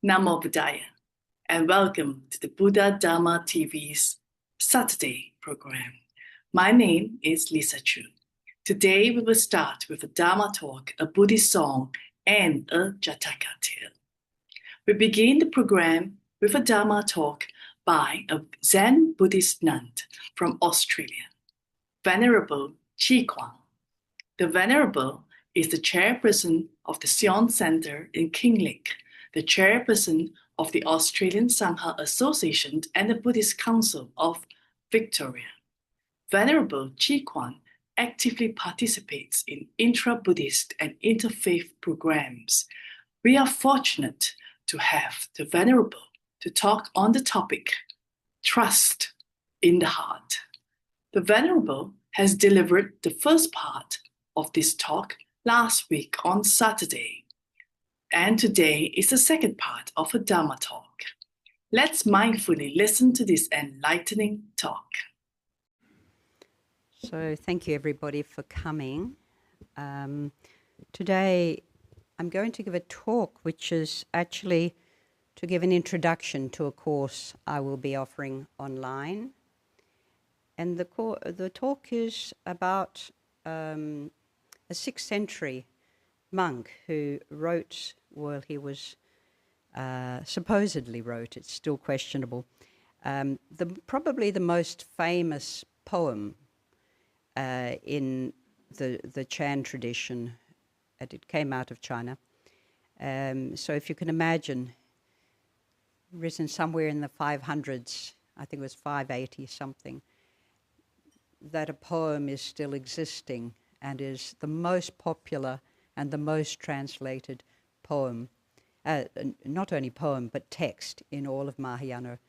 Namo Buddhaya, and welcome to the Buddha Dharma TV's Saturday program. My name is Lisa Chu. Today we will start with a Dharma talk, a Buddhist song, and a Jataka tale. We begin the program with a Dharma talk by a Zen Buddhist nun from Australia, Venerable Chi Kwang. The Venerable is the chairperson of the Sion Center in Kinglake, the chairperson of the Australian Sangha Association and the Buddhist Council of Victoria. Venerable Chi Kwang actively participates in intra-Buddhist and interfaith programs. We are fortunate to have the Venerable to talk on the topic, Trust in the Heart. The Venerable has delivered the first part of this talk last week on Saturday, and today is the second part of a Dharma talk. Let's mindfully listen to this enlightening talk. So thank you everybody for coming. Today I'm going to give a talk which is actually to give an introduction to a course I will be offering online. And the talk is about a 6th century monk who wrote, well, he supposedly wrote, it's still questionable, probably the most famous poem in the Chan tradition, and it came out of China. So if you can imagine, written somewhere in the 500s, I think it was 580 something, that a poem is still existing and is the most popular and the most translated poem, not only poem, but text in all of Mahayana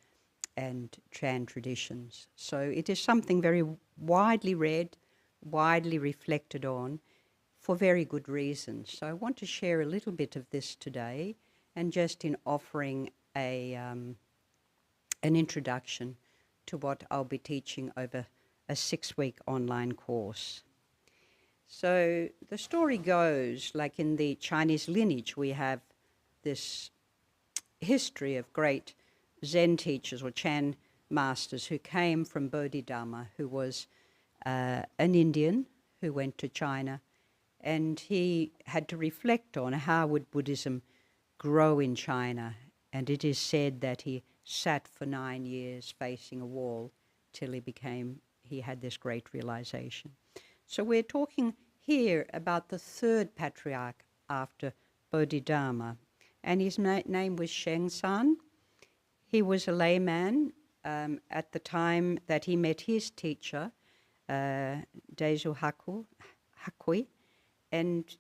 and Chan traditions. So it is something very widely read, widely reflected on, for very good reasons. So I want to share a little bit of this today, and just in offering an introduction to what I'll be teaching over a 6-week online course. So the story goes, like in the Chinese lineage, we have this history of great Zen teachers or Chan masters who came from Bodhidharma, who was an Indian who went to China, and he had to reflect on how would Buddhism grow in China. And it is said that he sat for 9 years facing a wall till he had this great realization. So we're talking here about the 3rd patriarch after Bodhidharma, and his name was Shengsan. He was a layman at the time that he met his teacher, Daizu Hakui, and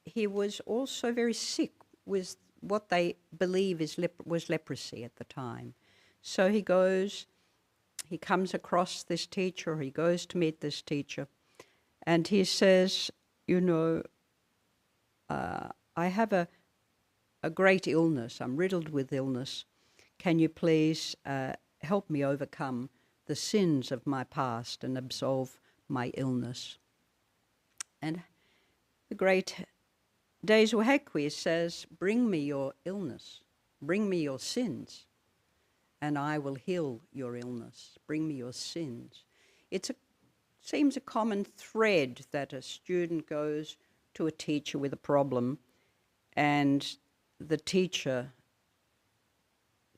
he was also very sick with what they believe was leprosy at the time. So he comes across this teacher, he goes to meet this teacher, and he says, I have a great illness, I'm riddled with illness. Can you please help me overcome the sins of my past and absolve my illness? And the great Daizu Hakui says, bring me your illness, bring me your sins, and I will heal your illness. Bring me your sins. It seems a common thread that a student goes to a teacher with a problem, and the teacher,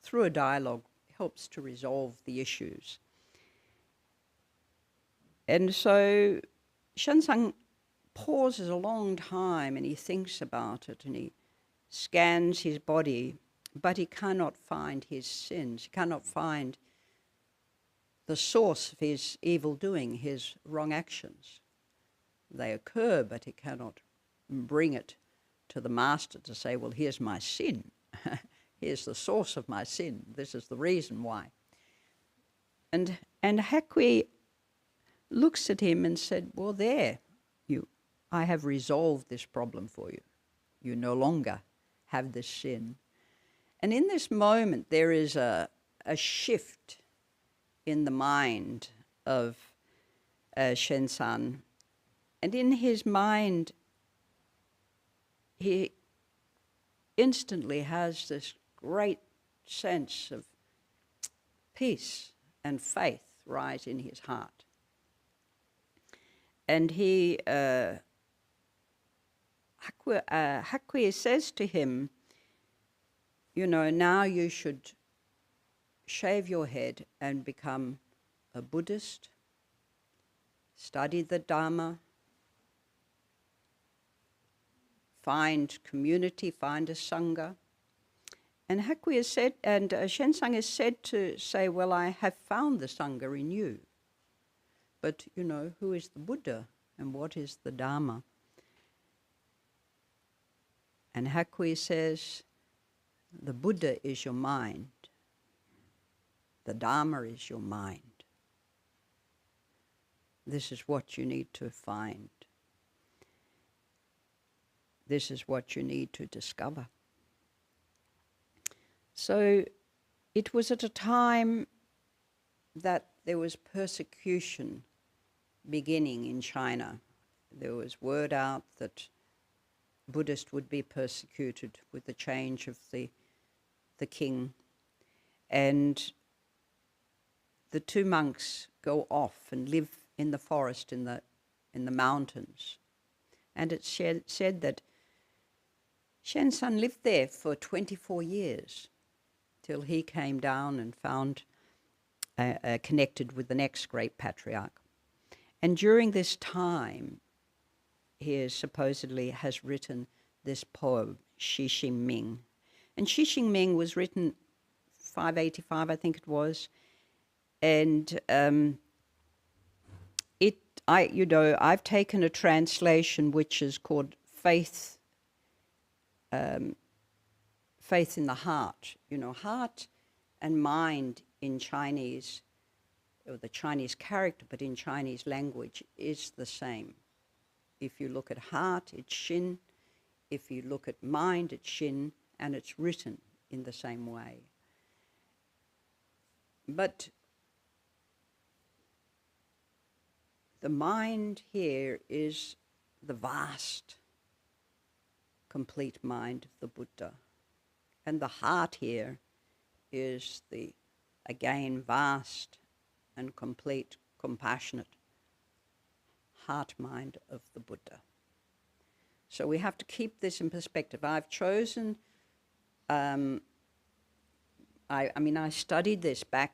through a dialogue, helps to resolve the issues. And so Shensang pauses a long time and he thinks about it and he scans his body, but he cannot find his sins. He cannot find the source of his evil doing, his wrong actions. They occur, but he cannot bring it to the master to say, well, here's my sin. Here's the source of my sin. This is the reason why. And Hakui looks at him and said, well, I have resolved this problem for you. You no longer have this sin. And in this moment, there is a shift in the mind of Shenzan. And in his mind, he instantly has this great sense of peace and faith rise in his heart. And Hakwe says to him, you know, now you should shave your head and become a Buddhist, study the Dharma, find community, find a Sangha. And Hakwe is said, and Shensang is said to say, well, I have found the Sangha in you. But, you know, who is the Buddha and what is the Dharma? And Hakwe says, the Buddha is your mind. The Dharma is your mind. This is what you need to find. This is what you need to discover. So it was at a time that there was persecution beginning in China. There was word out that Buddhists would be persecuted with the change of the king. And the two monks go off and live in the forest, in the mountains. And it's said that Shenshan lived there for 24 years till he came down and found connected with the next great patriarch. And during this time, he supposedly has written this poem, Xi Xingming. And Xi Xingming was written 585, I think it was. And I've taken a translation which is called Faith in the Heart. You know, heart and mind in Chinese, or the Chinese character, but in Chinese language, is the same. If you look at heart, it's Xin. If you look at mind, it's Xin, and it's written in the same way. But the mind here is the vast, complete mind of the Buddha. And the heart here is the, again, vast and complete, compassionate heart-mind of the Buddha. So we have to keep this in perspective. I've chosen, I studied this back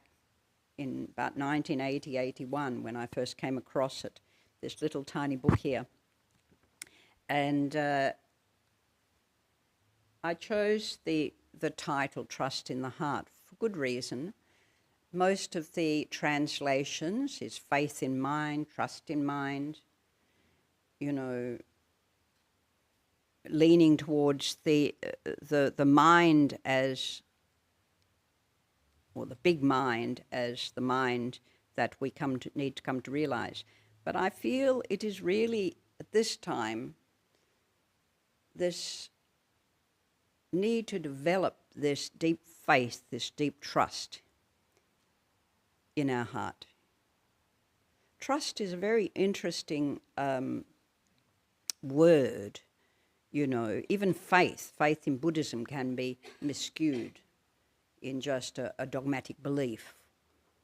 in about 1980, 81, when I first came across it, this little tiny book here. And I chose the title, Trust in the Heart, for good reason. Most of the translations is faith in mind, trust in mind, you know, leaning towards the mind as, or the big mind as the mind that we need to come to realize. But I feel it is really, at this time, this need to develop this deep faith, this deep trust in our heart. Trust is a very interesting word, you know. Even faith in Buddhism can be miscued in just a dogmatic belief,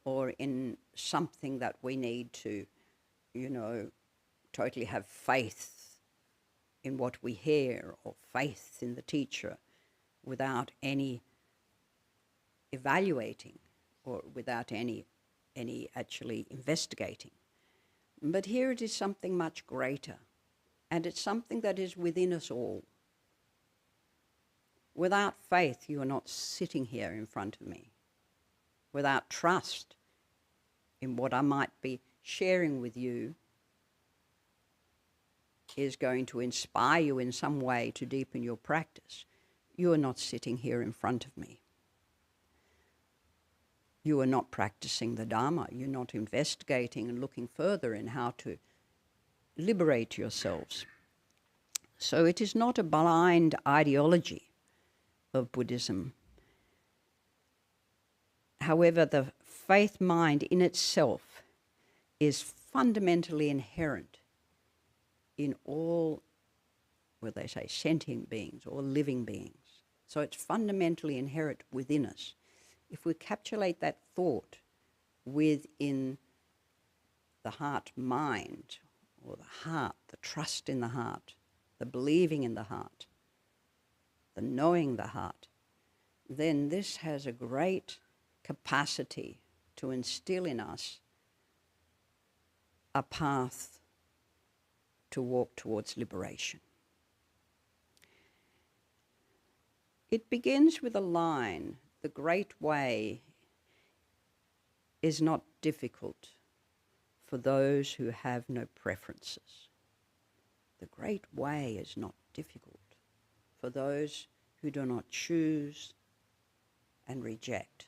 or in something that we need to, you know, totally have faith in what we hear, or faith in the teacher, without any evaluating, or without any actually investigating. But here it is something much greater, and it's something that is within us all. Without faith, you are not sitting here in front of me. Without trust in what I might be sharing with you is going to inspire you in some way to deepen your practice, you are not sitting here in front of me. You are not practicing the Dharma. You're not investigating and looking further in how to liberate yourselves. So it is not a blind ideology of Buddhism. However, the faith mind in itself is fundamentally inherent in all, well, they say sentient beings, or living beings. So it's fundamentally inherent within us. If we capsulate that thought within the heart mind, or the heart, the trust in the heart, the believing in the heart, the knowing the heart, then this has a great capacity to instill in us a path to walk towards liberation. It begins with a line: the great way is not difficult for those who have no preferences. The great way is not difficult for those who do not choose and reject.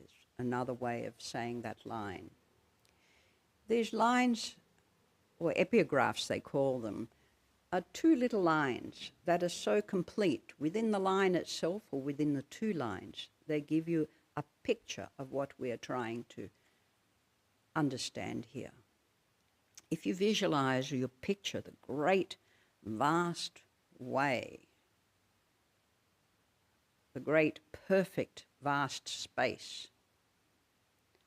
Is another way of saying that line. These lines, or epigraphs they call them, are two little lines that are so complete within the line itself or within the two lines. They give you a picture of what we are trying to understand here. If you visualize or you picture the great, vast way, the great, perfect, vast space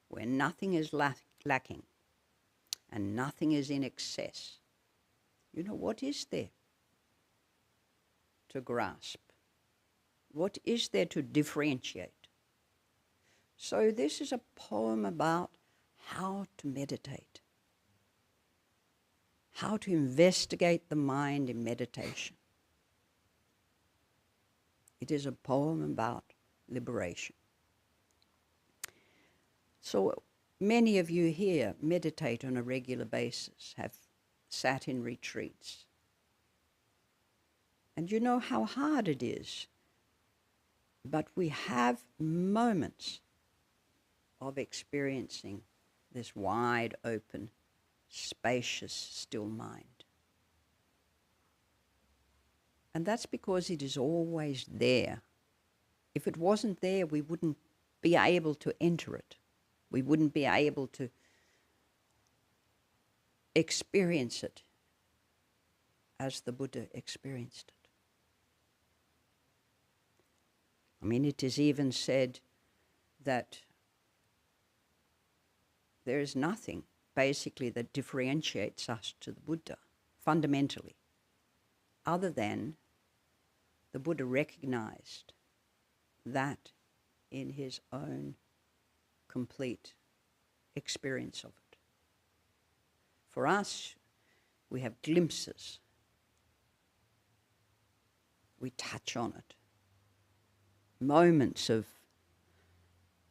where nothing is lacking and nothing is in excess, you know, what is there to grasp? What is there to differentiate? So this is a poem about how to meditate, how to investigate the mind in meditation. It is a poem about liberation. So many of you here meditate on a regular basis, have sat in retreats. And you know how hard it is. But we have moments of experiencing this wide open, spacious, still mind. And that's because it is always there. If it wasn't there, we wouldn't be able to enter it. We wouldn't be able to experience it as the Buddha experienced it. I mean, it is even said that there is nothing, basically, that differentiates us to the Buddha, fundamentally, other than the Buddha recognized that in his own complete experience of it. For us, we have glimpses. We touch on it. Moments of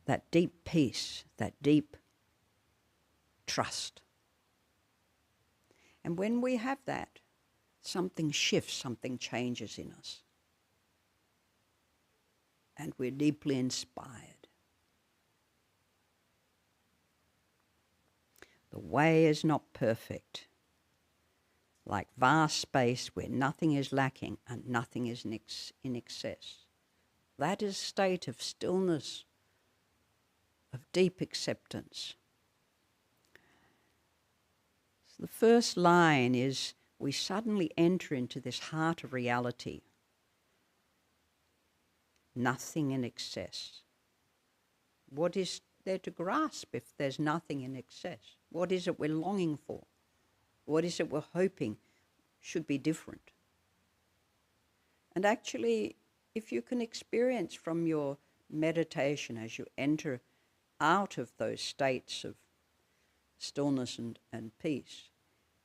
that deep peace, that deep trust. And when we have that, something shifts, something changes in us. And we're deeply inspired. The way is not perfect, like vast space where nothing is lacking and nothing is in excess. That is a state of stillness, of deep acceptance. So the first line is, we suddenly enter into this heart of reality. Nothing in excess. What is there to grasp if there's nothing in excess? What is it we're longing for? What is it we're hoping should be different? And actually, if you can experience from your meditation as you enter out of those states of stillness and peace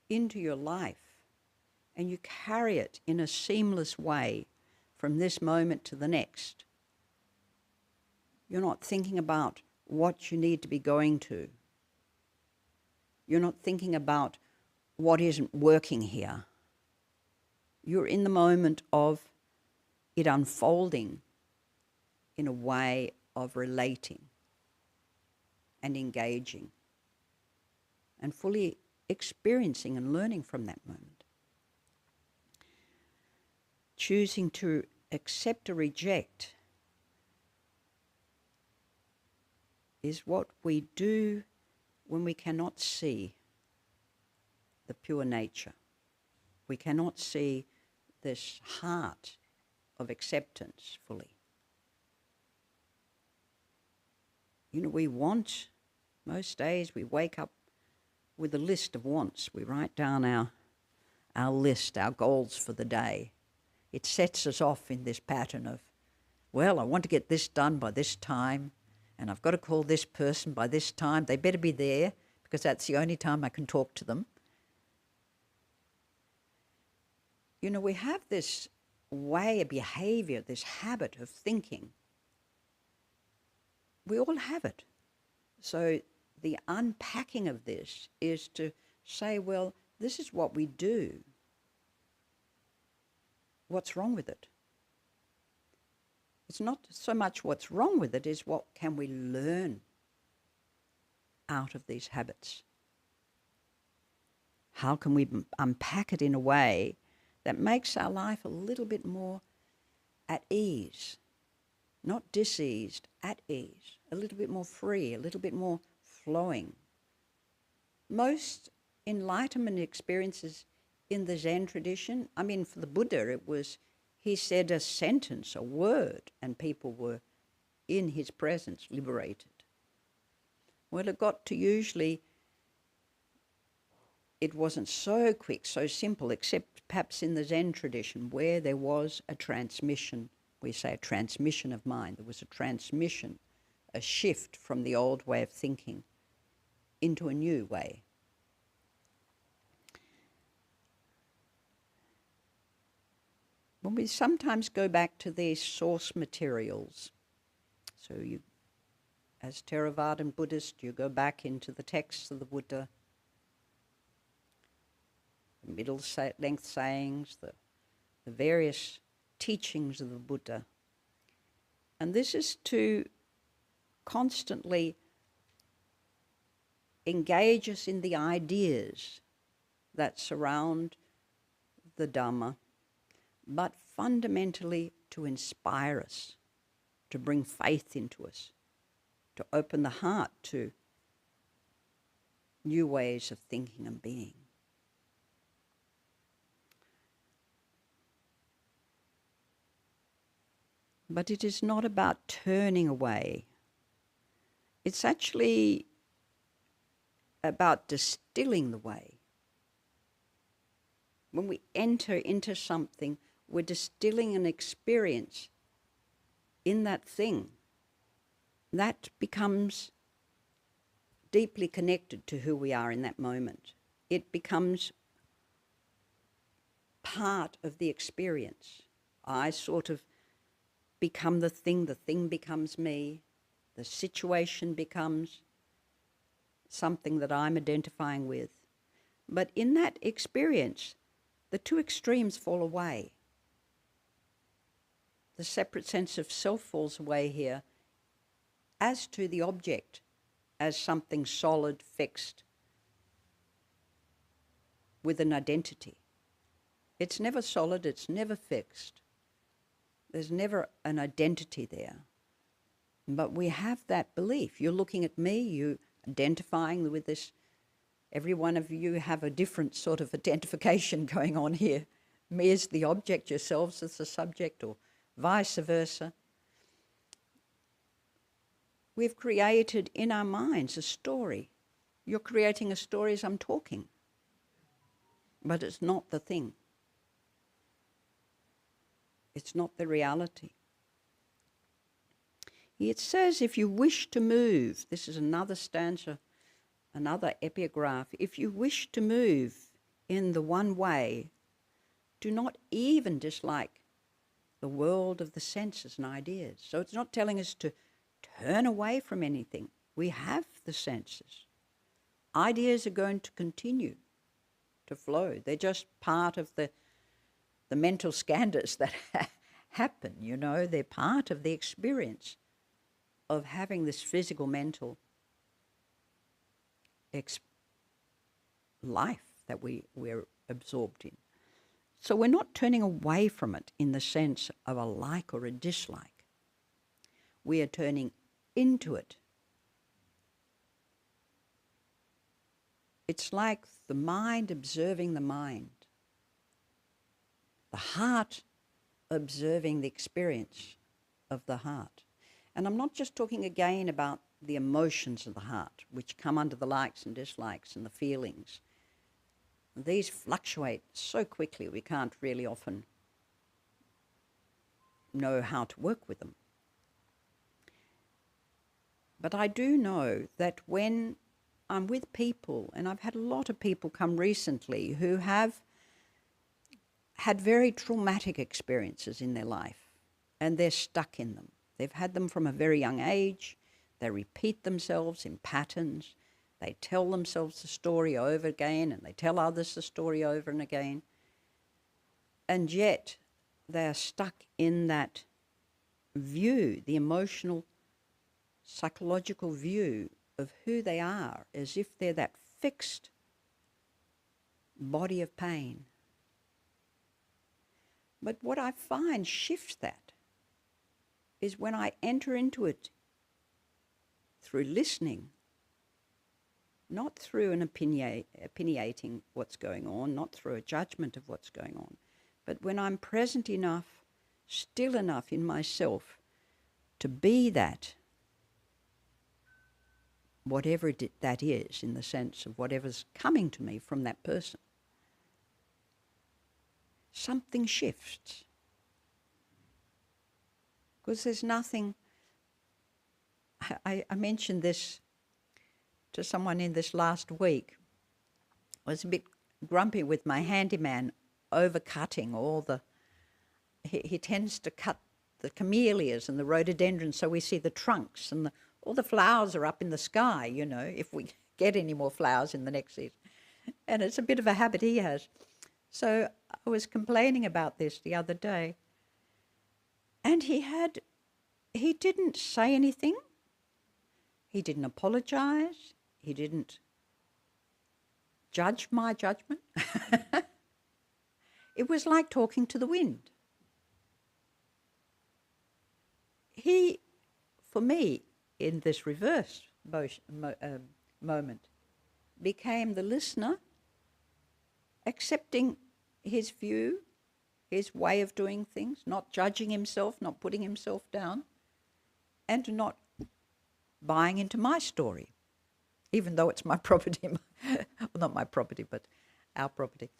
into your life, and you carry it in a seamless way from this moment to the next, you're not thinking about what you need to be going to. You're not thinking about what isn't working here. You're in the moment of it unfolding in a way of relating and engaging and fully experiencing and learning from that moment. Choosing to accept or reject is what we do when we cannot see the pure nature. We cannot see this heart of acceptance fully. You know, we want, most days we wake up with a list of wants. We write down our list, our goals for the day. It sets us off in this pattern of, well, I want to get this done by this time, and I've got to call this person by this time. They better be there, because that's the only time I can talk to them. You know, we have this way, a behavior, this habit of thinking. We all have it. So the unpacking of this is to say, well, this is what we do. What's wrong with it? It's not so much what's wrong with it, is what can we learn out of these habits? How can we unpack it in a way that makes our life a little bit more at ease? Not diseased, at ease, a little bit more free, a little bit more flowing. Most enlightenment experiences in the Zen tradition, I mean, for the Buddha, it was, he said a sentence, a word, and people were in his presence, liberated. Well, it got to usually, it wasn't so quick, so simple, except perhaps in the Zen tradition, where there was a transmission. We say a transmission of mind. There was a transmission, a shift from the old way of thinking into a new way. When we sometimes go back to these source materials, so you, as Theravadan Buddhist, you go back into the texts of the Buddha, the middle-length sayings, the various teachings of the Buddha. And this is to constantly engage us in the ideas that surround the Dhamma, but fundamentally to inspire us, to bring faith into us, to open the heart to new ways of thinking and being. But it is not about turning away. It's actually about distilling the way. When we enter into something, we're distilling an experience in that thing. That becomes deeply connected to who we are in that moment. It becomes part of the experience. I sort of become the thing becomes me, the situation becomes something that I'm identifying with. But in that experience, the two extremes fall away. The separate sense of self falls away here, as to the object as something solid, fixed, with an identity. It's never solid, it's never fixed. There's never an identity there. But we have that belief. You're looking at me, you identifying with this. Every one of you have a different sort of identification going on here. Me as the object, yourselves as the subject, or vice versa. We've created in our minds a story. You're creating a story as I'm talking. But it's not the thing. It's not the reality. It says, if you wish to move, this is another stanza, another epigraph, if you wish to move in the one way, do not even dislike the world of the senses and ideas. So it's not telling us to turn away from anything. We have the senses. Ideas are going to continue to flow. They're just part of the mental scandals that happen, you know. They're part of the experience of having this physical, mental life that we're absorbed in. So we're not turning away from it in the sense of a like or a dislike. We are turning into it. It's like the mind observing the mind. The heart observing the experience of the heart. And I'm not just talking again about the emotions of the heart, which come under the likes and dislikes and the feelings. These fluctuate so quickly we can't really often know how to work with them. But I do know that when I'm with people, and I've had a lot of people come recently who have had very traumatic experiences in their life, and they're stuck in them. They've had them from a very young age. They repeat themselves in patterns. They tell themselves the story over again, and they tell others the story over and again. And yet they are stuck in that view, the emotional, psychological view of who they are, as if they're that fixed body of pain. But what I find shifts that is when I enter into it through listening, not through an opinionating what's going on, not through a judgment of what's going on, but when I'm present enough, still enough in myself to be that, whatever that is, in the sense of whatever's coming to me from that person, something shifts. Because there's nothing, I mentioned this to someone in this last week. I was a bit grumpy with my handyman overcutting all the, he tends to cut the camellias and the rhododendrons so we see the trunks, and all the flowers are up in the sky, you know, if we get any more flowers in the next season. And it's a bit of a habit he has. So I was complaining about this the other day, and he didn't say anything. He didn't apologize. He didn't judge my judgment. It was like talking to the wind. He, for me, in this reverse moment, became the listener, accepting his view, his way of doing things, not judging himself, not putting himself down, and not buying into my story, even though it's my property. Well, not my property, but our property.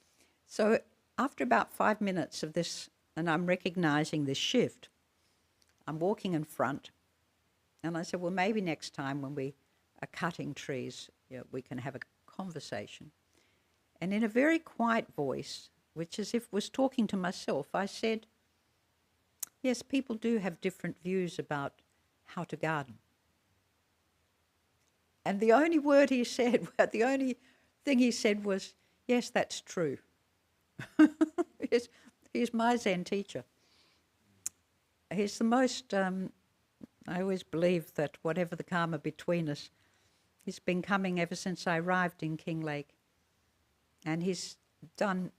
So after about 5 minutes of this, and I'm recognizing this shift, I'm walking in front, and I said, well, maybe next time when we are cutting trees, you know, we can have a conversation. And in a very quiet voice, which as if was talking to myself, I said, yes, people do have different views about how to garden. And the only word he said, the only thing he said was, yes, that's true. He's my Zen teacher. He's the most, I always believe that whatever the karma between us, he's been coming ever since I arrived in Kinglake. And he's done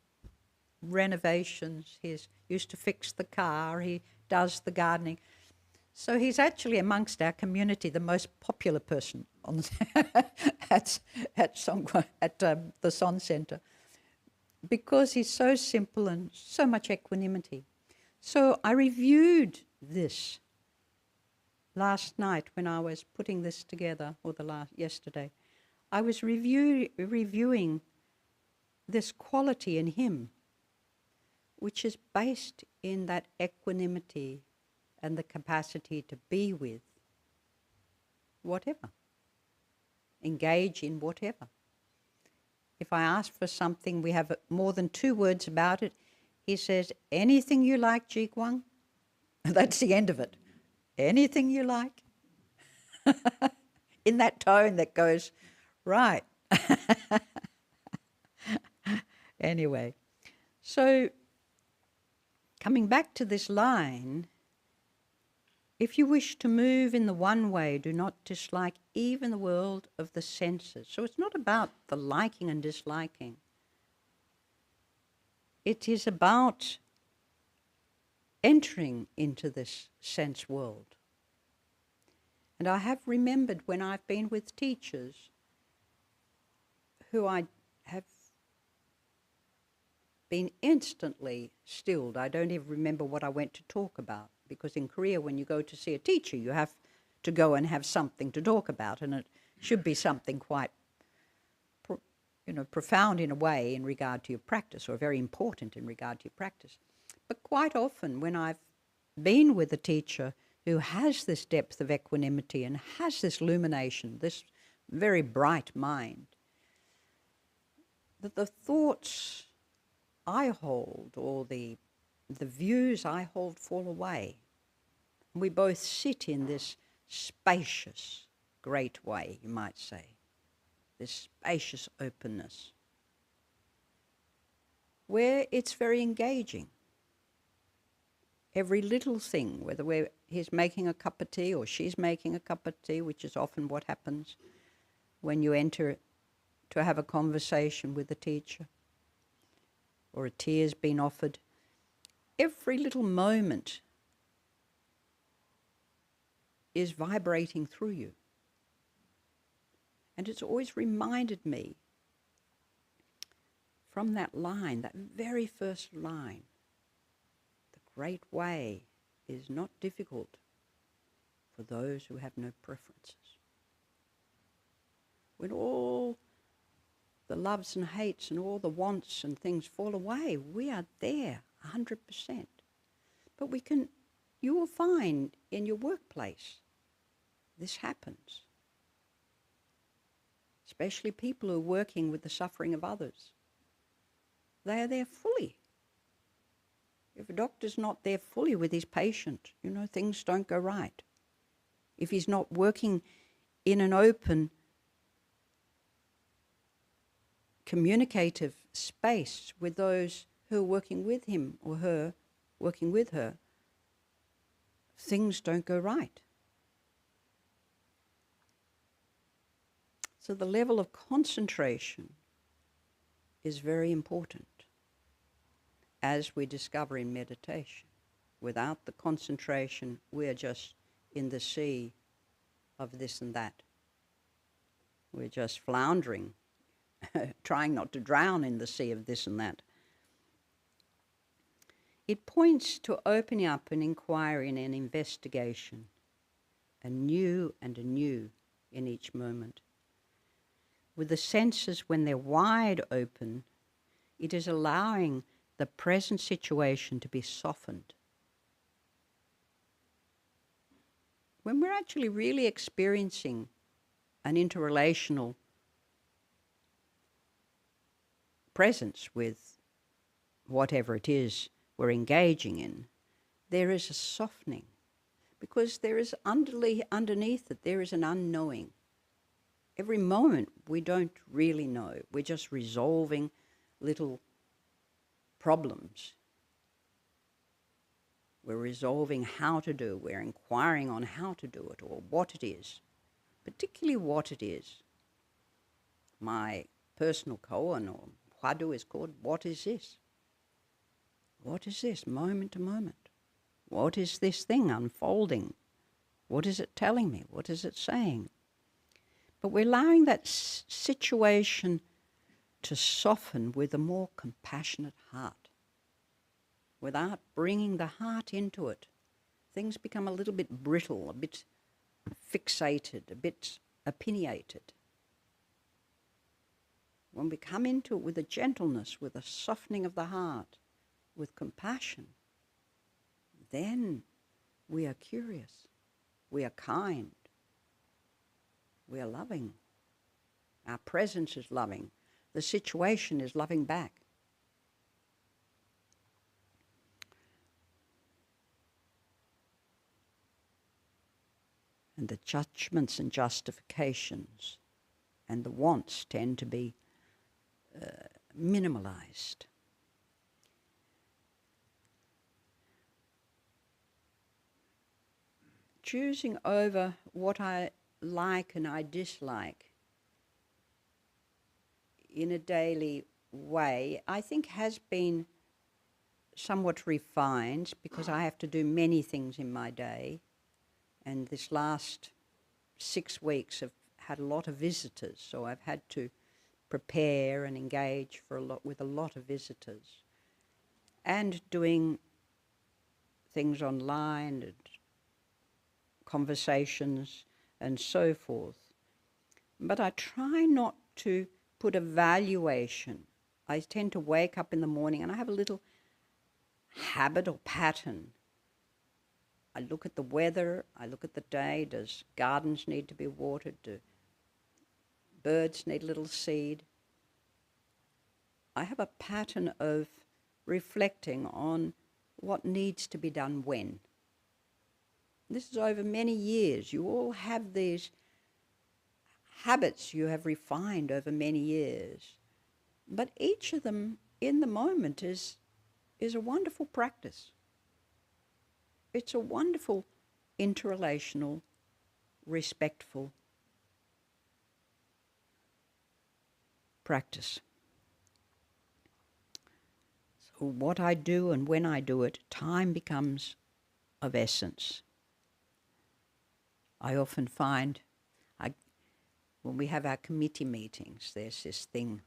renovations, he's used to fix the car, he does the gardening. So he's actually amongst our community the most popular person on at the Son Centre, because he's so simple and so much equanimity. So I reviewed this last night when I was putting this together, or yesterday. I was reviewing this quality in him, which is based in that equanimity and the capacity to be with whatever, engage in whatever. If I ask for something, we have more than 2 words about it. He says, anything you like, Ji Guang. That's the end of it. Anything you like. In that tone that goes, right. Anyway, so coming back to this line, if you wish to move in the one way, do not dislike even the world of the senses. So it's not about the liking and disliking. It is about entering into this sense world. And I have remembered when I've been with teachers who I have been instantly stilled. I don't even remember what I went to talk about, because in Korea, when you go to see a teacher, you have to go and have something to talk about, and it should be something quite profound in a way in regard to your practice, or very important in regard to your practice. But quite often when I've been with a teacher who has this depth of equanimity and has this illumination, this very bright mind, that the thoughts I hold or the views I hold fall away. We both sit in this spacious, great way, you might say, this spacious openness, where it's very engaging. Every little thing, whether he's making a cup of tea or she's making a cup of tea, which is often what happens when you enter to have a conversation with a teacher, or a tea has been offered, every little moment is vibrating through you. And it's always reminded me from that line, that very first line, the great way is not difficult for those who have no preferences. When all the loves and hates and all the wants and things fall away, we are there 100%. But you will find in your workplace, this happens. Especially people who are working with the suffering of others. They are there fully. If a doctor's not there fully with his patient, things don't go right. If he's not working in an open, communicative space with those who are working with him or her, working with her, things don't go right. So the level of concentration is very important, as we discover in meditation. Without the concentration, we're just in the sea of this and that. We're just floundering, trying not to drown in the sea of this and that. It points to opening up an inquiry and an investigation, anew and anew in each moment. With the senses, when they're wide open, it is allowing the present situation to be softened. When we're actually really experiencing an interrelational presence with whatever it is we're engaging in, there is a softening, because there is underneath it, there is an unknowing. Every moment we don't really know. We're just resolving little problems. We're resolving how to do. We're inquiring on how to do it or what it is, particularly what it is. My personal koan or hwadu is called, what is this? What is this, moment to moment? What is this thing unfolding? What is it telling me? What is it saying? But we're allowing that situation to soften with a more compassionate heart. Without bringing the heart into it, things become a little bit brittle, a bit fixated, a bit opinionated. When we come into it with a gentleness, with a softening of the heart, with compassion, then we are curious, we are kind, we are loving. Our presence is loving. The situation is loving back. And the judgments and justifications and the wants tend to be minimalized. Choosing over what I like and I dislike in a daily way, I think has been somewhat refined, because I have to do many things in my day. And this last 6 weeks have had a lot of visitors, so I've had to prepare and engage with a lot of visitors. and doing things online and conversations and so forth. But I try not to put a valuation. I tend to wake up in the morning and I have a little habit or pattern. I look at the weather, I look at the day. Does gardens need to be watered? Do birds need a little seed? I have a pattern of reflecting on what needs to be done when. This is over many years. You all have these habits you have refined over many years. But each of them in the moment is a wonderful practice. It's a wonderful interrelational, respectful practice. So what I do and when I do it, time becomes of essence. I often find when we have our committee meetings, there's this thing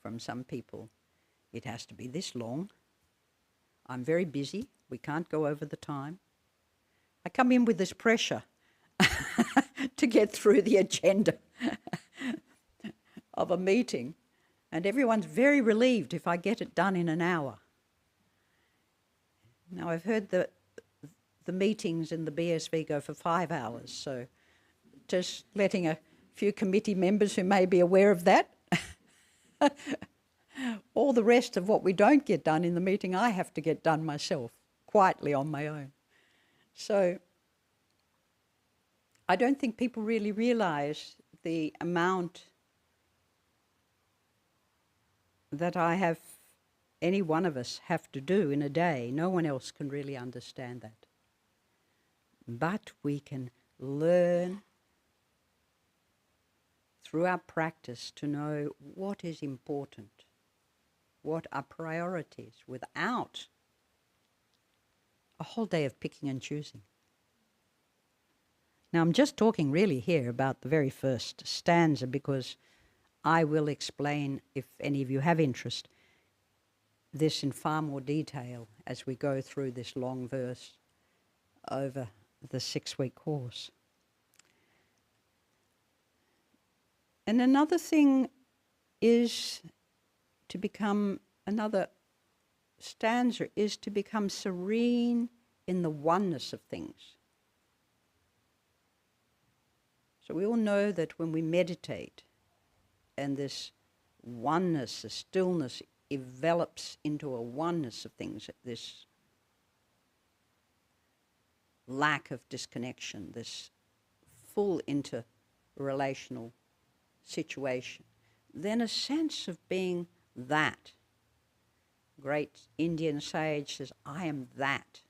from some people, it has to be this long. I'm very busy. We can't go over the time. I come in with this pressure to get through the agenda of a meeting, and everyone's very relieved if I get it done in an hour. Now, I've heard the meetings in the BSV go for 5 hours, so just letting a few committee members who may be aware of that. All the rest of what we don't get done in the meeting, I have to get done myself, quietly on my own. So I don't think people really realise the amount that any one of us have to do in a day. No one else can really understand that. But we can learn through our practice to know what is important, what are priorities, without a whole day of picking and choosing. Now, I'm just talking really here about the very first stanza because I will explain, if any of you have interest, this in far more detail as we go through this long verse over the 6-week course. And another thing is to become, another stanza is to become serene in the oneness of things. So we all know that when we meditate and this oneness, the stillness envelops into a oneness of things, this lack of disconnection, this full interrelational situation, then a sense of being that. Great Indian sage says, I am that.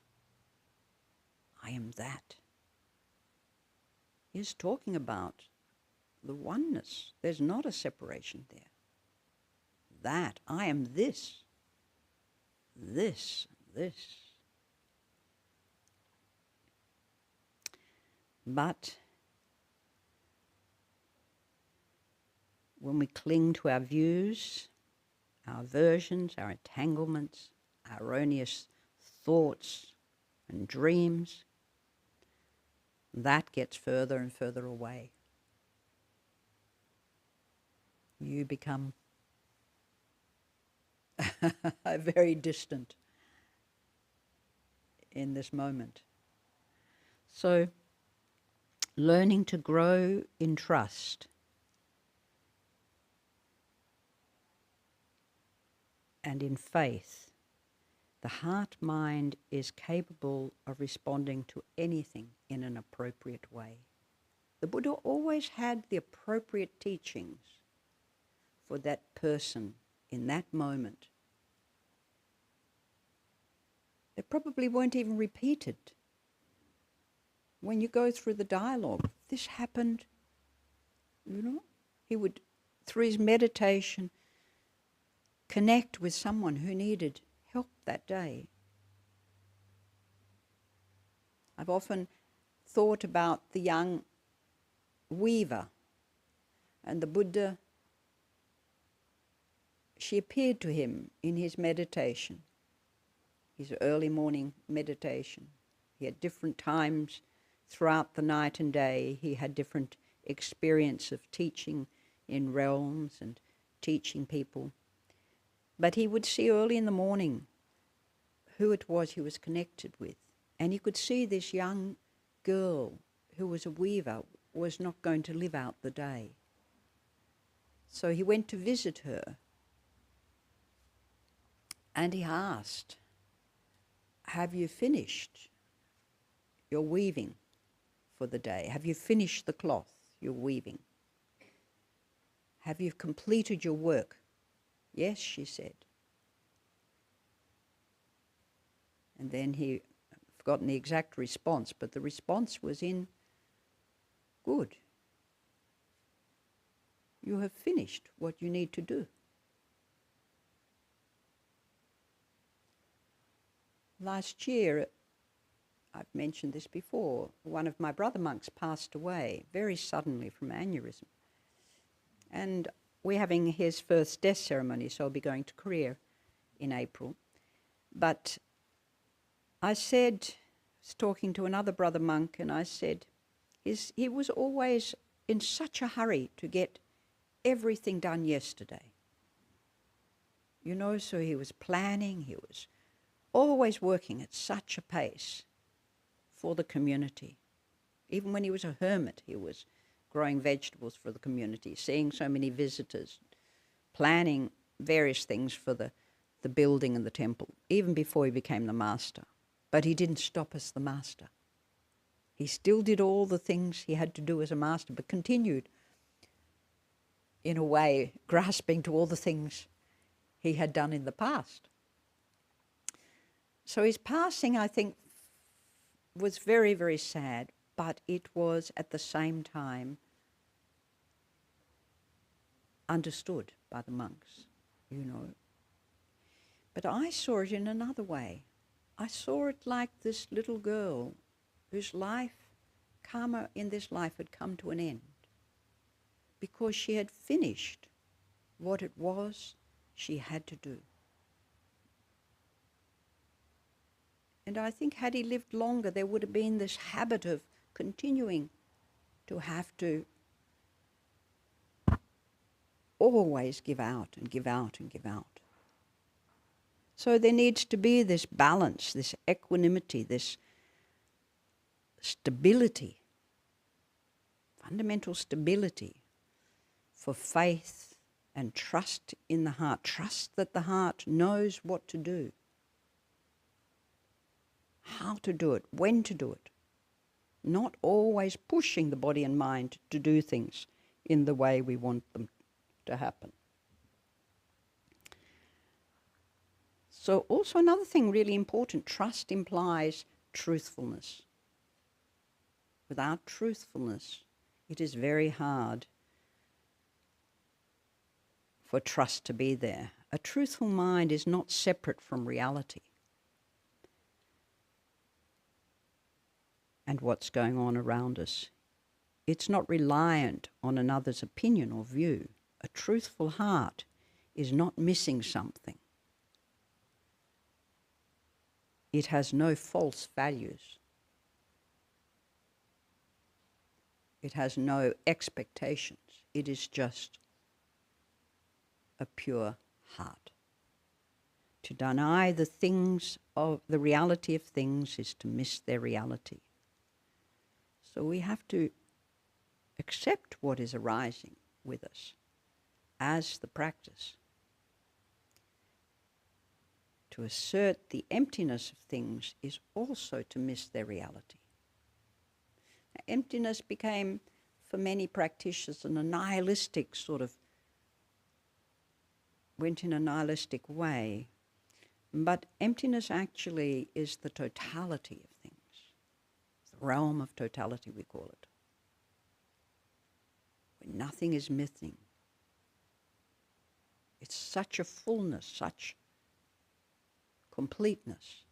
I am that. He's talking about the oneness. There's not a separation there. That, I am this, this. But when we cling to our views, our aversions, our entanglements, our erroneous thoughts and dreams, that gets further and further away. You become very distant in this moment. So, learning to grow in trust and in faith, the heart-mind is capable of responding to anything in an appropriate way. The Buddha always had the appropriate teachings for that person in that moment. They probably weren't even repeated. When you go through the dialogue, this happened, he would, through his meditation, connect with someone who needed help that day. I've often thought about the young weaver and the Buddha. She appeared to him in his meditation his early morning meditation. He had different times throughout the night and day. He had different experience of teaching in realms and teaching people. But he would see early in the morning who it was he was connected with. And he could see this young girl who was a weaver was not going to live out the day. So he went to visit her, and he asked, "Have you finished your weaving for the day? Have you finished the cloth you're weaving? Have you completed your work?" "Yes," she said. And then he, I've forgotten the exact response, but the response was in good. You have finished what you need to do. Last year, I've mentioned this before, one of my brother monks passed away very suddenly from aneurysm. And we're having his first death ceremony, so I'll be going to Korea in April. But I was talking to another brother monk, and I said, he was always in such a hurry to get everything done yesterday. So he was planning, he was always working at such a pace for the community. Even when he was a hermit, he was growing vegetables for the community, seeing so many visitors, planning various things for the building and the temple, even before he became the master. But he didn't stop as the master. He still did all the things he had to do as a master, but continued, in a way, grasping to all the things he had done in the past. So his passing, I think, was very, very sad, but it was at the same time understood by the monks, But I saw it in another way. I saw it like this little girl whose karma in this life had come to an end because she had finished what it was she had to do. And I think had he lived longer, there would have been this habit of continuing to have to always give out and give out and give out. So there needs to be this balance, this equanimity, this stability, fundamental stability for faith and trust in the heart. Trust that the heart knows what to do, how to do it, when to do it. Not always pushing the body and mind to do things in the way we want them to happen. So also another thing really important, trust implies truthfulness. Without truthfulness, it is very hard for trust to be there. A truthful mind is not separate from reality and what's going on around us. It's not reliant on another's opinion or view. A truthful heart is not missing something. It has no false values. It has no expectations. It is just a pure heart. To deny the things of the reality of things is to miss their reality. So we have to accept what is arising with us as the practice. To assert the emptiness of things is also to miss their reality. Emptiness became, for many practitioners, a nihilistic went in a nihilistic way. But emptiness actually is the totality of things. It's the realm of totality, we call it. When nothing is missing. It's such a fullness, such completeness,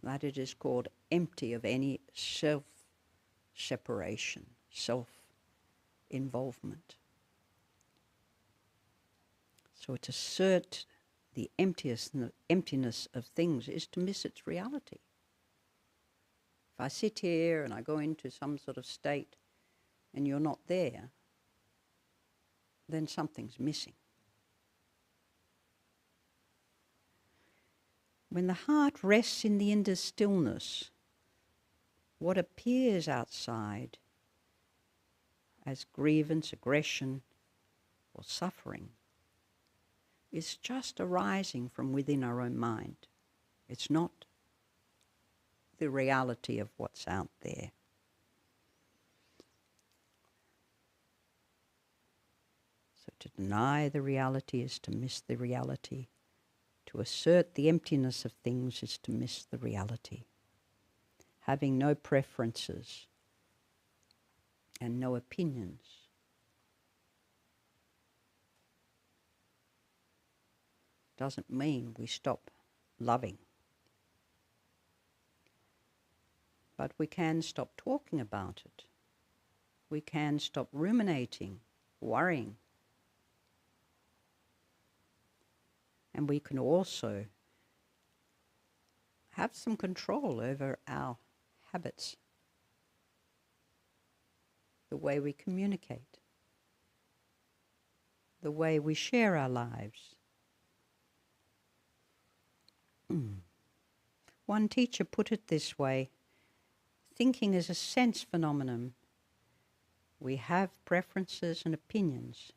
that it is called empty of any self-separation, self-involvement. So to assert the emptiness of things is to miss its reality. If I sit here and I go into some sort of state and you're not there, then something's missing. When the heart rests in the inner stillness, what appears outside as grievance, aggression, or suffering is just arising from within our own mind. It's not the reality of what's out there. So to deny the reality is to miss the reality. To assert the emptiness of things is to miss the reality. Having no preferences and no opinions doesn't mean we stop loving. But we can stop talking about it. We can stop ruminating, worrying. And we can also have some control over our habits, the way we communicate, the way we share our lives. One teacher put it this way: thinking is a sense phenomenon. We have preferences and opinions,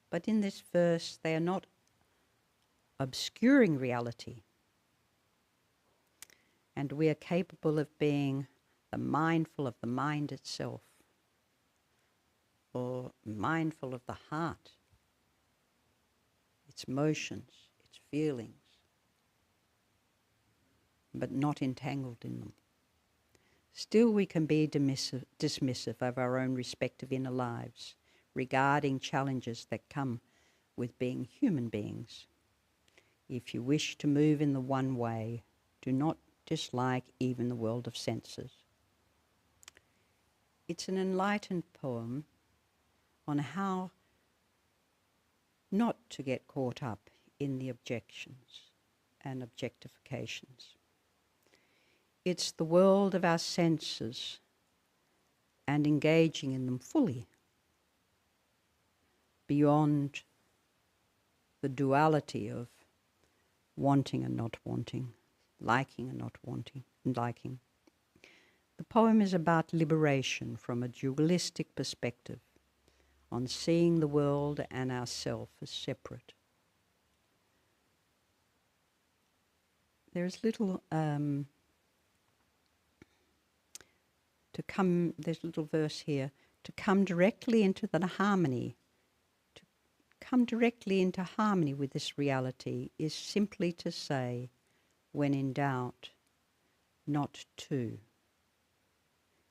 but in this verse they are not obscuring reality. And we are capable of being mindful of the mind itself, or mindful of the heart, its motions, its feelings, but not entangled in them. Still we can be dismissive of our own respective inner lives regarding challenges that come with being human beings. If you wish to move in the one way, do not dislike even the world of senses. It's an enlightened poem on how not to get caught up in the objections and objectifications. It's the world of our senses and engaging in them fully, beyond the duality of wanting and not wanting, liking and not wanting and liking. The poem is about liberation from a dualistic perspective on seeing the world and ourself as separate. There's little there's a little verse here, to come directly into the harmony. To come directly into harmony with this reality is simply to say, when in doubt, not to.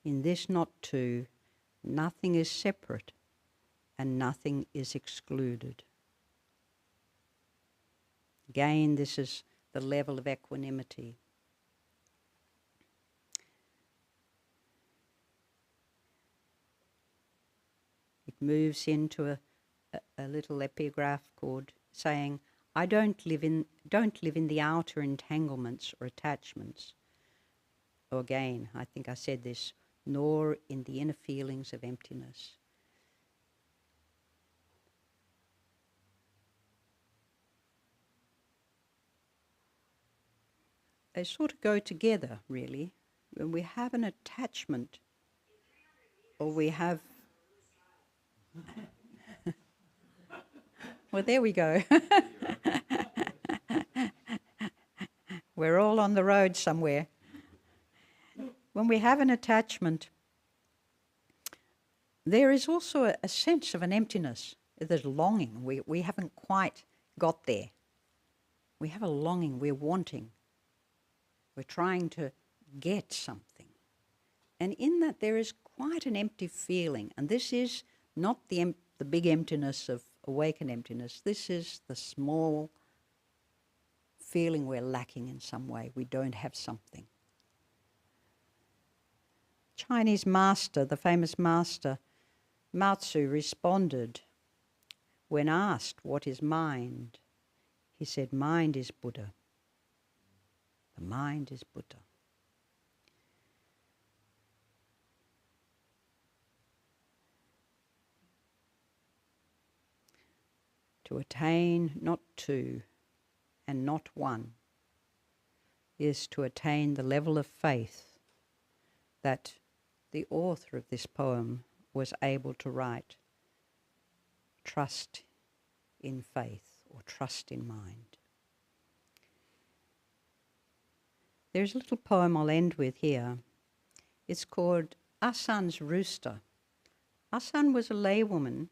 In this not to, nothing is separate and nothing is excluded. Again, this is the level of equanimity. It moves into a little epigraph called saying, I don't live in the outer entanglements or attachments. Or again, I think I said this, nor in the inner feelings of emptiness. They sort of go together, really. When we have an attachment, or we have... Well, there we go. We're all on the road somewhere. When we have an attachment, there is also a sense of an emptiness. There's longing. We haven't quite got there. We have a longing. We're wanting. We're trying to get something. And in that there is quite an empty feeling. And this is not the big emptiness of awakened emptiness. This is the small feeling we're lacking in some way. We don't have something. Chinese master, the famous master, Mao Tzu, responded when asked what is mind. he said, mind is Buddha. The mind is Buddha. To attain not two and not one is to attain the level of faith that the author of this poem was able to write. Trust in faith, or trust in mind. There's a little poem I'll end with here. It's called Asan's Rooster. Asan was a laywoman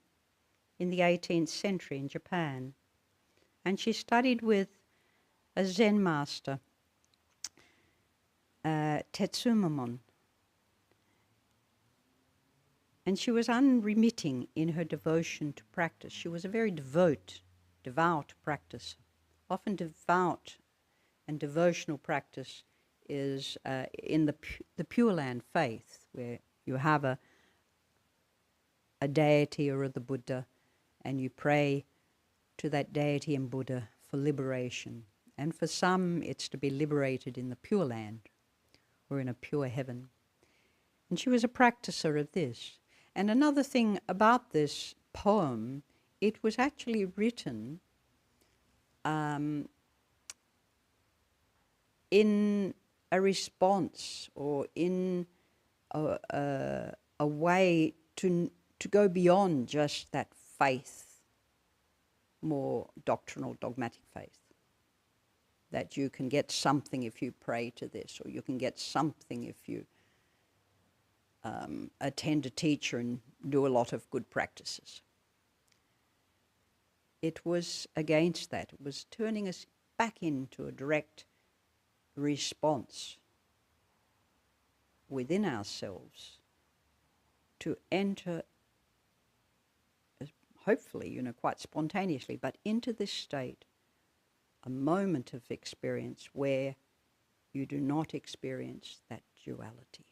in the 18th century in Japan, and she studied with a Zen master, Tetsumamon. And she was unremitting in her devotion to practice. She was a very devout practicer. Often devout and devotional practice is in the Pure Land faith, where you have a deity or the Buddha, and you pray to that deity and Buddha for liberation. And for some, it's to be liberated in the Pure Land or in a pure heaven. And she was a practicer of this. And another thing about this poem, it was actually written in a response, or in a way to go beyond just that faith, more doctrinal, dogmatic faith. That you can get something if you pray to this, or you can get something if you attend a teacher and do a lot of good practices. It was against that. It was turning us back into a direct response within ourselves to enter, hopefully, quite spontaneously, but into this state, a moment of experience where you do not experience that duality.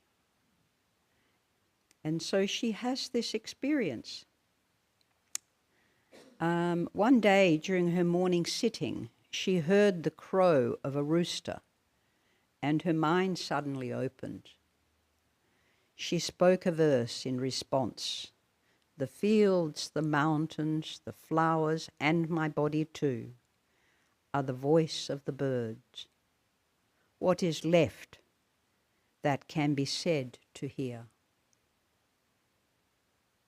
And so she has this experience. One day during her morning sitting, she heard the crow of a rooster, and her mind suddenly opened. She spoke a verse in response. The fields, the mountains, the flowers, and my body too are the voice of the birds. What is left that can be said to hear?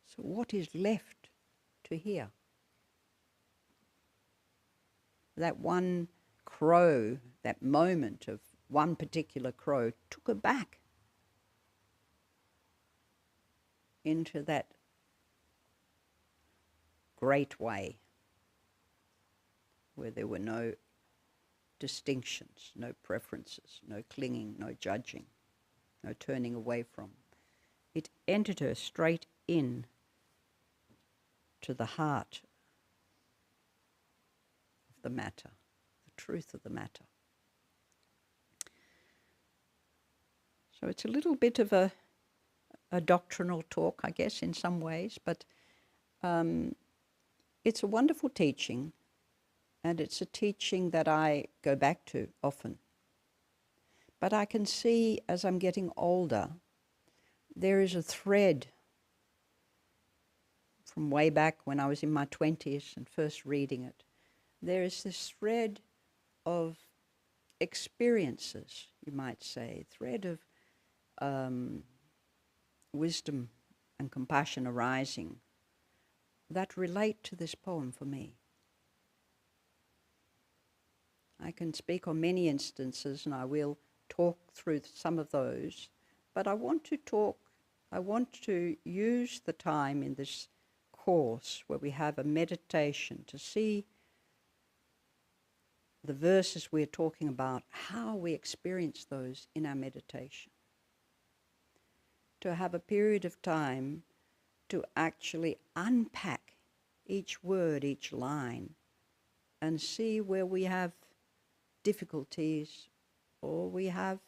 So what is left to hear? That one crow, that moment of one particular crow, took her back into that great way where there were no distinctions, no preferences, no clinging, no judging, no turning away from. It entered her straight in to the heart of the matter, the truth of the matter. So it's a little bit of a doctrinal talk, I guess, in some ways, but it's a wonderful teaching, and it's a teaching that I go back to often. But I can see, as I'm getting older, there is a thread from way back when I was in my 20s and first reading it. There is this thread of experiences, you might say, thread of wisdom and compassion arising that relate to this poem for me. I can speak on many instances, and I will talk through some of those, but I want to use the time in this course where we have a meditation to see the verses we're talking about, how we experience those in our meditation. To have a period of time to actually unpack each word, each line, and see where we have difficulties or we have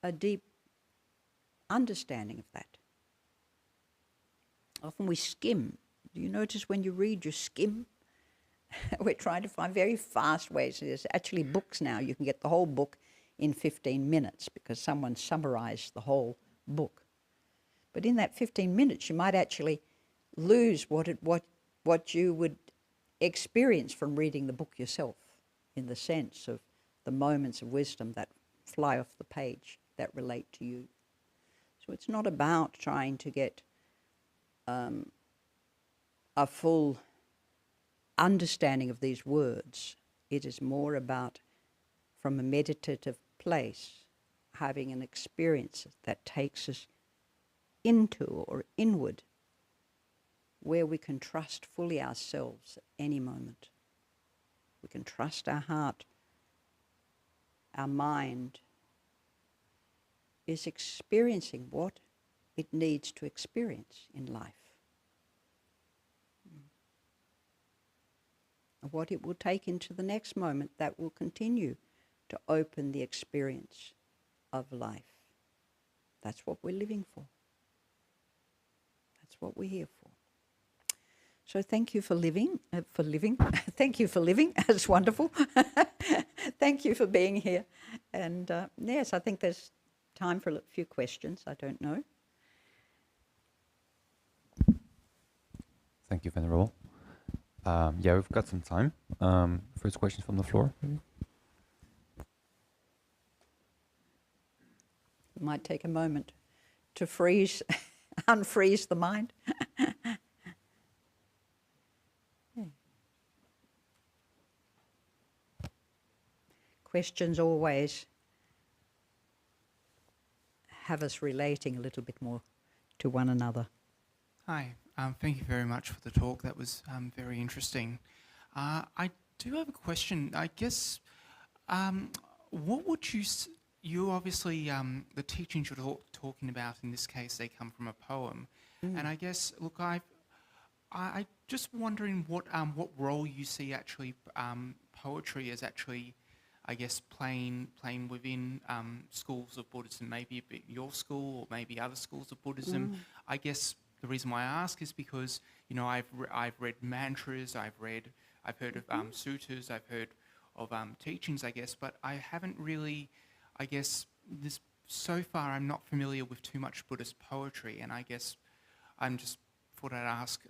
a deep understanding of that. Often we skim. Do you notice when you read, you skim? We're trying to find very fast ways. There's actually books now. You can get the whole book in 15 minutes because someone summarized the whole book. But in that 15 minutes, you might actually lose what you would experience from reading the book yourself, in the sense of the moments of wisdom that fly off the page that relate to you. So it's not about trying to get a full understanding of these words. It is more about, from a meditative place, having an experience that takes us into or inward, where we can trust fully ourselves at any moment. We can trust our heart. Our mind is experiencing what it needs to experience in life. And what it will take into the next moment that will continue to open the experience of life. That's what we're living for. That's what we're here for. So thank you for living. Thank you for living. That's wonderful. Thank you for being here. And yes, I think there's time for a few questions. I don't know. Thank you, Venerable. Yeah, we've got some time. First question from the floor, maybe? It might take a moment to freeze, unfreeze the mind. Questions always have us relating a little bit more to one another. Hi, thank you very much for the talk. That was very interesting. I do have a question. I guess, what would you obviously, the teachings you're talking about in this case, they come from a poem. And I guess, look, I just wondering what role you see actually poetry as actually, I guess, playing within schools of Buddhism, maybe a bit your school or maybe other schools of Buddhism. I guess the reason why I ask is because, you know, I've read mantras, I've heard of suttas, I've heard of teachings, I guess, but I haven't really, I guess, so far I'm not familiar with too much Buddhist poetry, and I guess I'm just thought I'd ask,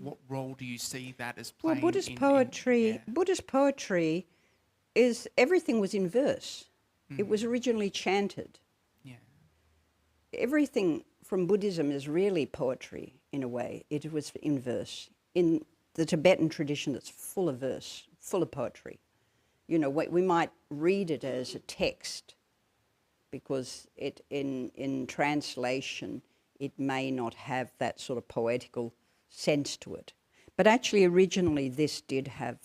what role do you see that as playing? Well, Buddhist poetry is, everything was in verse. It was originally chanted. Yeah. Everything from Buddhism is really poetry in a way. It was in verse. In the Tibetan tradition, it's full of verse, full of poetry. You know, we might read it as a text because it in translation it may not have that sort of poetical sense to it. But actually originally this did have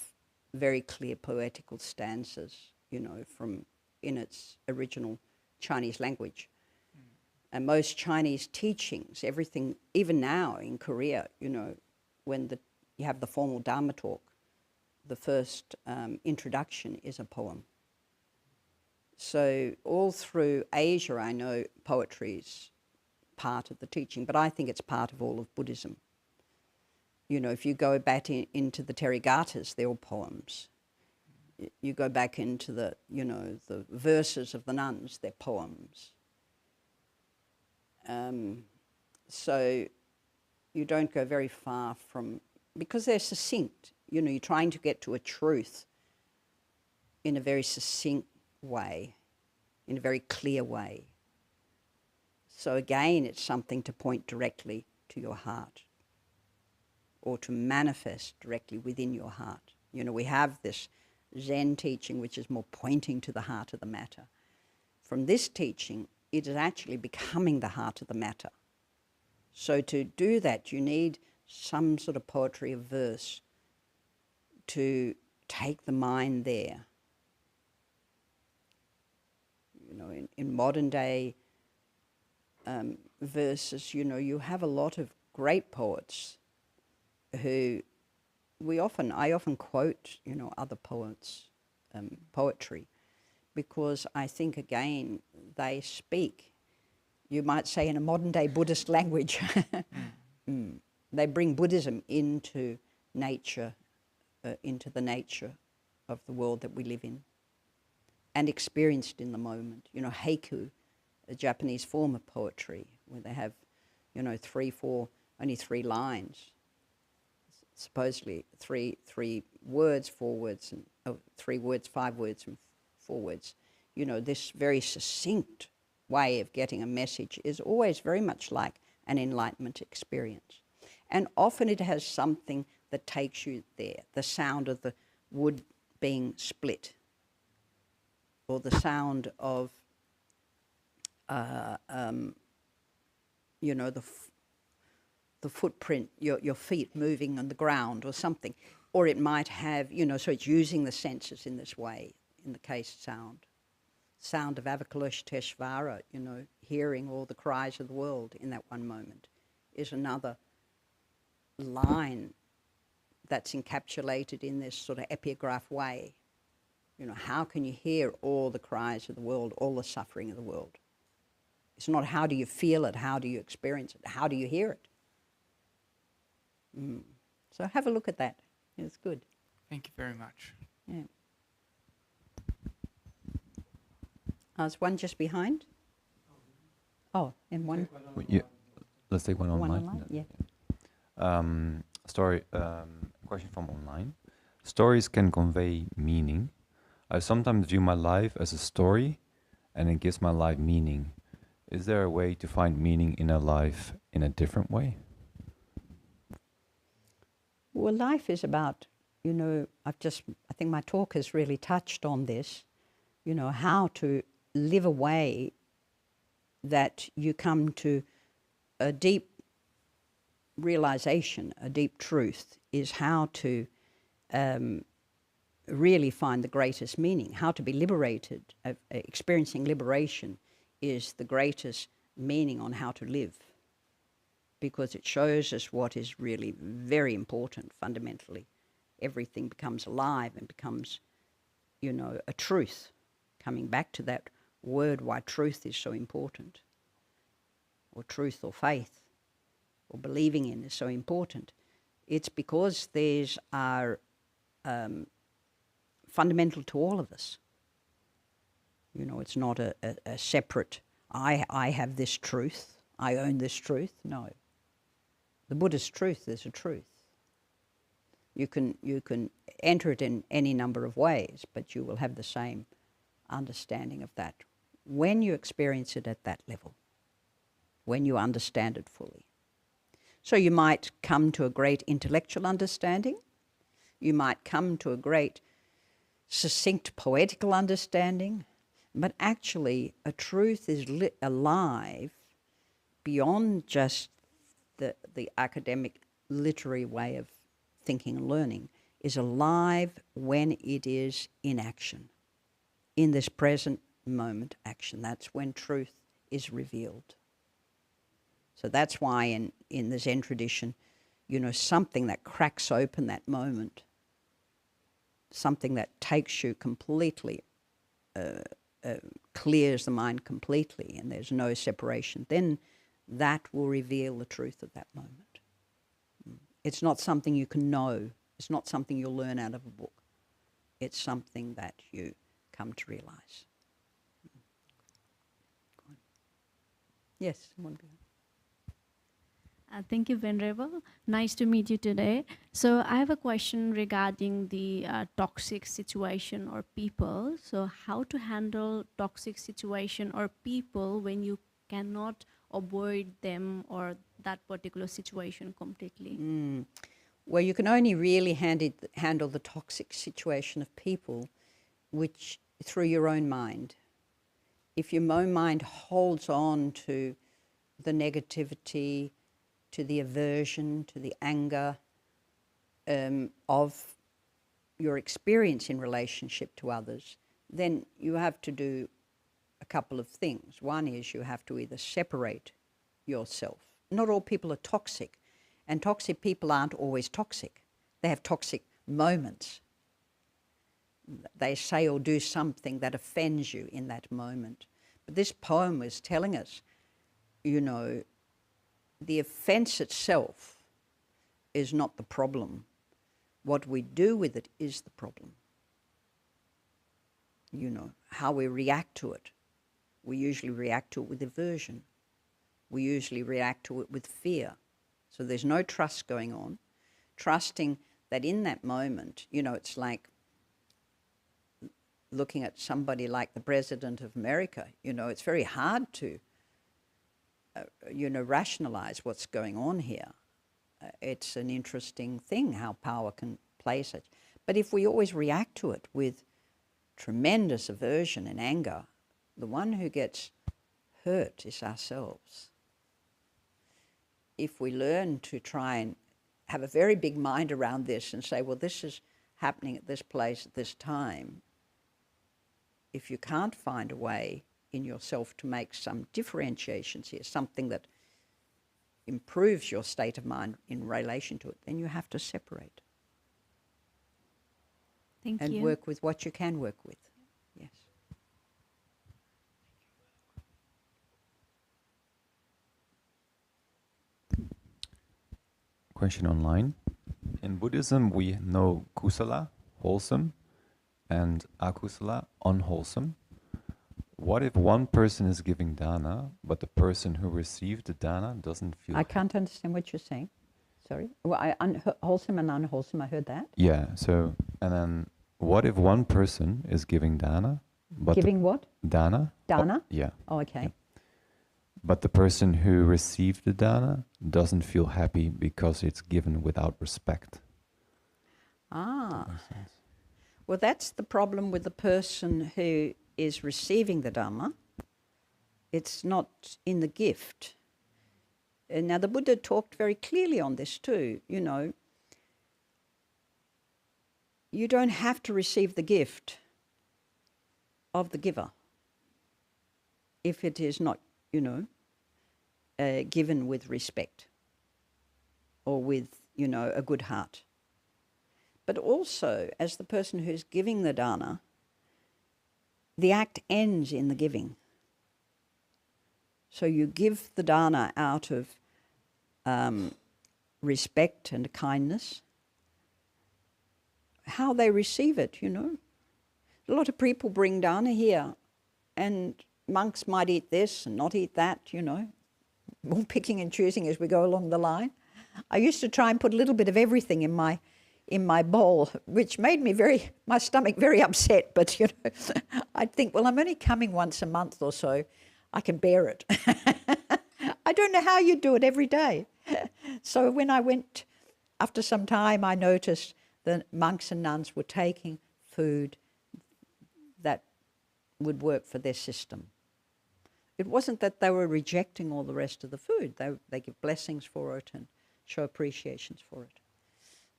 very clear poetical stanzas, you know, from in its original Chinese language. And most Chinese teachings, everything, even now in Korea, you know, when you have the formal Dharma talk, the first introduction is a poem. So all through Asia, I know poetry is part of the teaching, but I think it's part of all of Buddhism. You know, if you go back into the Therigattas, they're all poems. You go back into the, you know, the verses of the nuns, they're poems. So you don't go very far from, because they're succinct. You know, you're trying to get to a truth in a very succinct way, in a very clear way. So again, it's something to point directly to your heart, or to manifest directly within your heart. You know, we have this Zen teaching which is more pointing to the heart of the matter. From this teaching, it is actually becoming the heart of the matter. So to do that, you need some sort of poetry of verse to take the mind there. You know, in modern day verses, you know, you have a lot of great poets who I often quote, you know, other poets, poetry, because I think, again, they speak, you might say, in a modern day Buddhist language. They bring Buddhism into nature into the nature of the world that we live in and experienced in the moment. You know, haiku, a Japanese form of poetry, where they have, you know, only three lines, supposedly three words, 4 words, and 3 words, 5 words, and 4 words. You know, this very succinct way of getting a message is always very much like an enlightenment experience. And often it has something that takes you there, the sound of the wood being split, or the sound of, you know, the footprint, your feet moving on the ground or something. Or it might have, you know, so it's using the senses in this way, in the case sound. Sound of Avalokiteshvara, you know, hearing all the cries of the world in that one moment, is another line that's encapsulated in this sort of epigraph way. You know, how can you hear all the cries of the world, all the suffering of the world? It's not how do you feel it, how do you experience it, how do you hear it? So have a look at that. It's good. Thank you very much. Yeah. There's one just behind. Oh, and one. Yeah. Let's take one One online. online, yeah. Question from online. Stories can convey meaning. I sometimes view my life as a story, and it gives my life meaning. Is there a way to find meaning in a life in a different way? Well, life is about, you know, I think my talk has really touched on this, you know, how to live a way that you come to a deep realization, a deep truth, is how to really find the greatest meaning, how to be liberated. Experiencing liberation is the greatest meaning on how to live, because it shows us what is really very important fundamentally. Everything becomes alive and becomes, you know, a truth. Coming back to that word, why truth is so important, or truth or faith, or believing in is so important. It's because these are fundamental to all of us. You know, it's not a separate, I have this truth, I own this truth. No. The Buddha's truth is a truth. You can enter it in any number of ways, but you will have the same understanding of that when you experience it at that level, when you understand it fully. So you might come to a great intellectual understanding, you might come to a great succinct poetical understanding, but actually a truth is alive beyond just the academic literary way of thinking and learning, is alive when it is in action, in this present moment action. That's when truth is revealed. So that's why in the Zen tradition, you know, something that cracks open that moment, something that takes you completely, clears the mind completely, and there's no separation, then that will reveal the truth of that moment. It's not something you can know. It's not something you'll learn out of a book. It's something that you come to realize. Yes, one behind. Thank you, Venerable. Nice to meet you today. So I have a question regarding the toxic situation or people. So how to handle toxic situation or people when you cannot avoid them or that particular situation completely? Well, you can only really handle the toxic situation of people through your own mind. If your own mind holds on to the negativity, to the aversion, to the anger of your experience in relationship to others, then you have to do a couple of things. One is you have to either separate yourself. Not all people are toxic, and toxic people aren't always toxic. They have toxic moments. They say or do something that offends you in that moment. But this poem is telling us, you know, the offense itself is not the problem. What we do with it is the problem. You know, how we react to it. We usually react to it with aversion. We usually react to it with fear. So there's no trust going on. Trusting that in that moment, you know, it's like looking at somebody like the President of America. You know, it's very hard to, rationalize what's going on here. It's an interesting thing how power can play such. But if we always react to it with tremendous aversion and anger, the one who gets hurt is ourselves. If we learn to try and have a very big mind around this and say, well, this is happening at this place at this time, if you can't find a way in yourself to make some differentiations here, something that improves your state of mind in relation to it, then you have to separate. Thank and you. work with what you can work with. Yes. Question online. In Buddhism, we know kusala, wholesome, and akusala, unwholesome. What if one person is giving dana, but the person who received the dana doesn't feel... I can't understand what you're saying. Sorry. Well, wholesome and unwholesome, I heard that. Yeah, so, and then what if one person is giving dana, but... Giving what? Dana. Dana? Oh, yeah. Oh, okay. Yeah. But the person who received the dana doesn't feel happy because it's given without respect. Ah. Well, that's the problem with the person who is receiving the Dhamma. It's not in the gift. Now, the Buddha talked very clearly on this too. You know, you don't have to receive the gift of the giver if it is not, given with respect or with, a good heart. But also, as the person who's giving the dana, the act ends in the giving. So you give the dana out of respect and kindness. How they receive it, A lot of people bring dana here, and monks might eat this and not eat that, all picking and choosing as we go along the line. I used to try and put a little bit of everything in my bowl, which made me my stomach very upset. But, I'd think, well, I'm only coming once a month or so. I can bear it. I don't know how you do it every day. So when I went, after some time, I noticed that monks and nuns were taking food that would work for their system. It wasn't that they were rejecting all the rest of the food. They give blessings for it and show appreciations for it.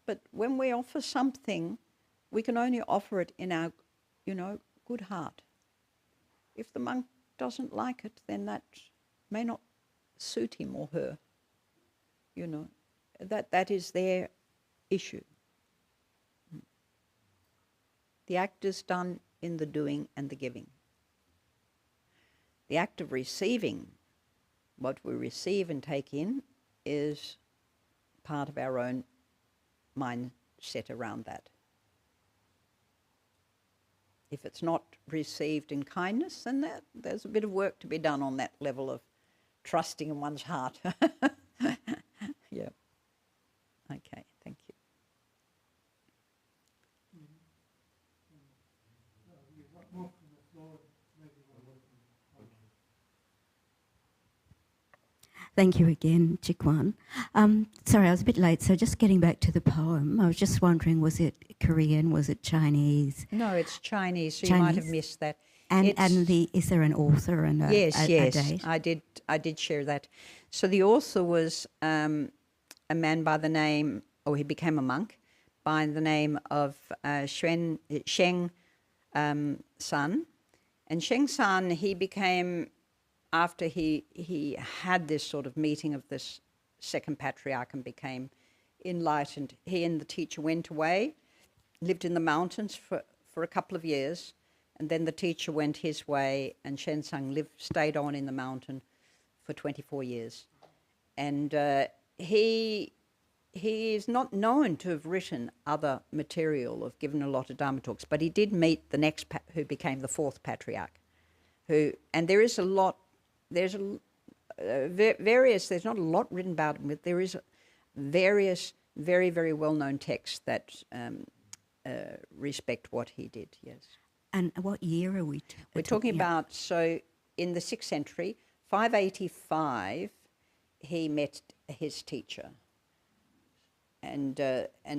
But when we offer something, we can only offer it in our, good heart. If the monk doesn't like it, then that may not suit him or her. That is their issue. The act is done in the doing and the giving. The act of receiving, what we receive and take in, is part of our own mindset around that. If it's not received in kindness, then there's a bit of work to be done on that level of trusting in one's heart. Yeah. Okay, thank you. Thank you again, Chikwan. Sorry, I was a bit late, so just getting back to the poem, I was just wondering, was it Korean, was it Chinese? No, it's Chinese, so Chinese? you might have missed that. And is there an author and a date? I did share that. So the author was a man by the name, or he became a monk, by the name of Sheng San. And Sheng San, he became, after he had this sort of meeting of this second patriarch and became enlightened, he and the teacher went away, lived in the mountains for a couple of years, and then the teacher went his way, and Shensang stayed on in the mountain for 24 years. And he he is not known to have written other material, of given a lot of Dharma talks, but he did meet the next, who became the fourth patriarch, and there is a lot, there's various, there's not a lot written about him, but there is various very, very well-known texts that respect what he did, yes. And what year are we? We're talking about, so in the 6th century, 585, he met his teacher. And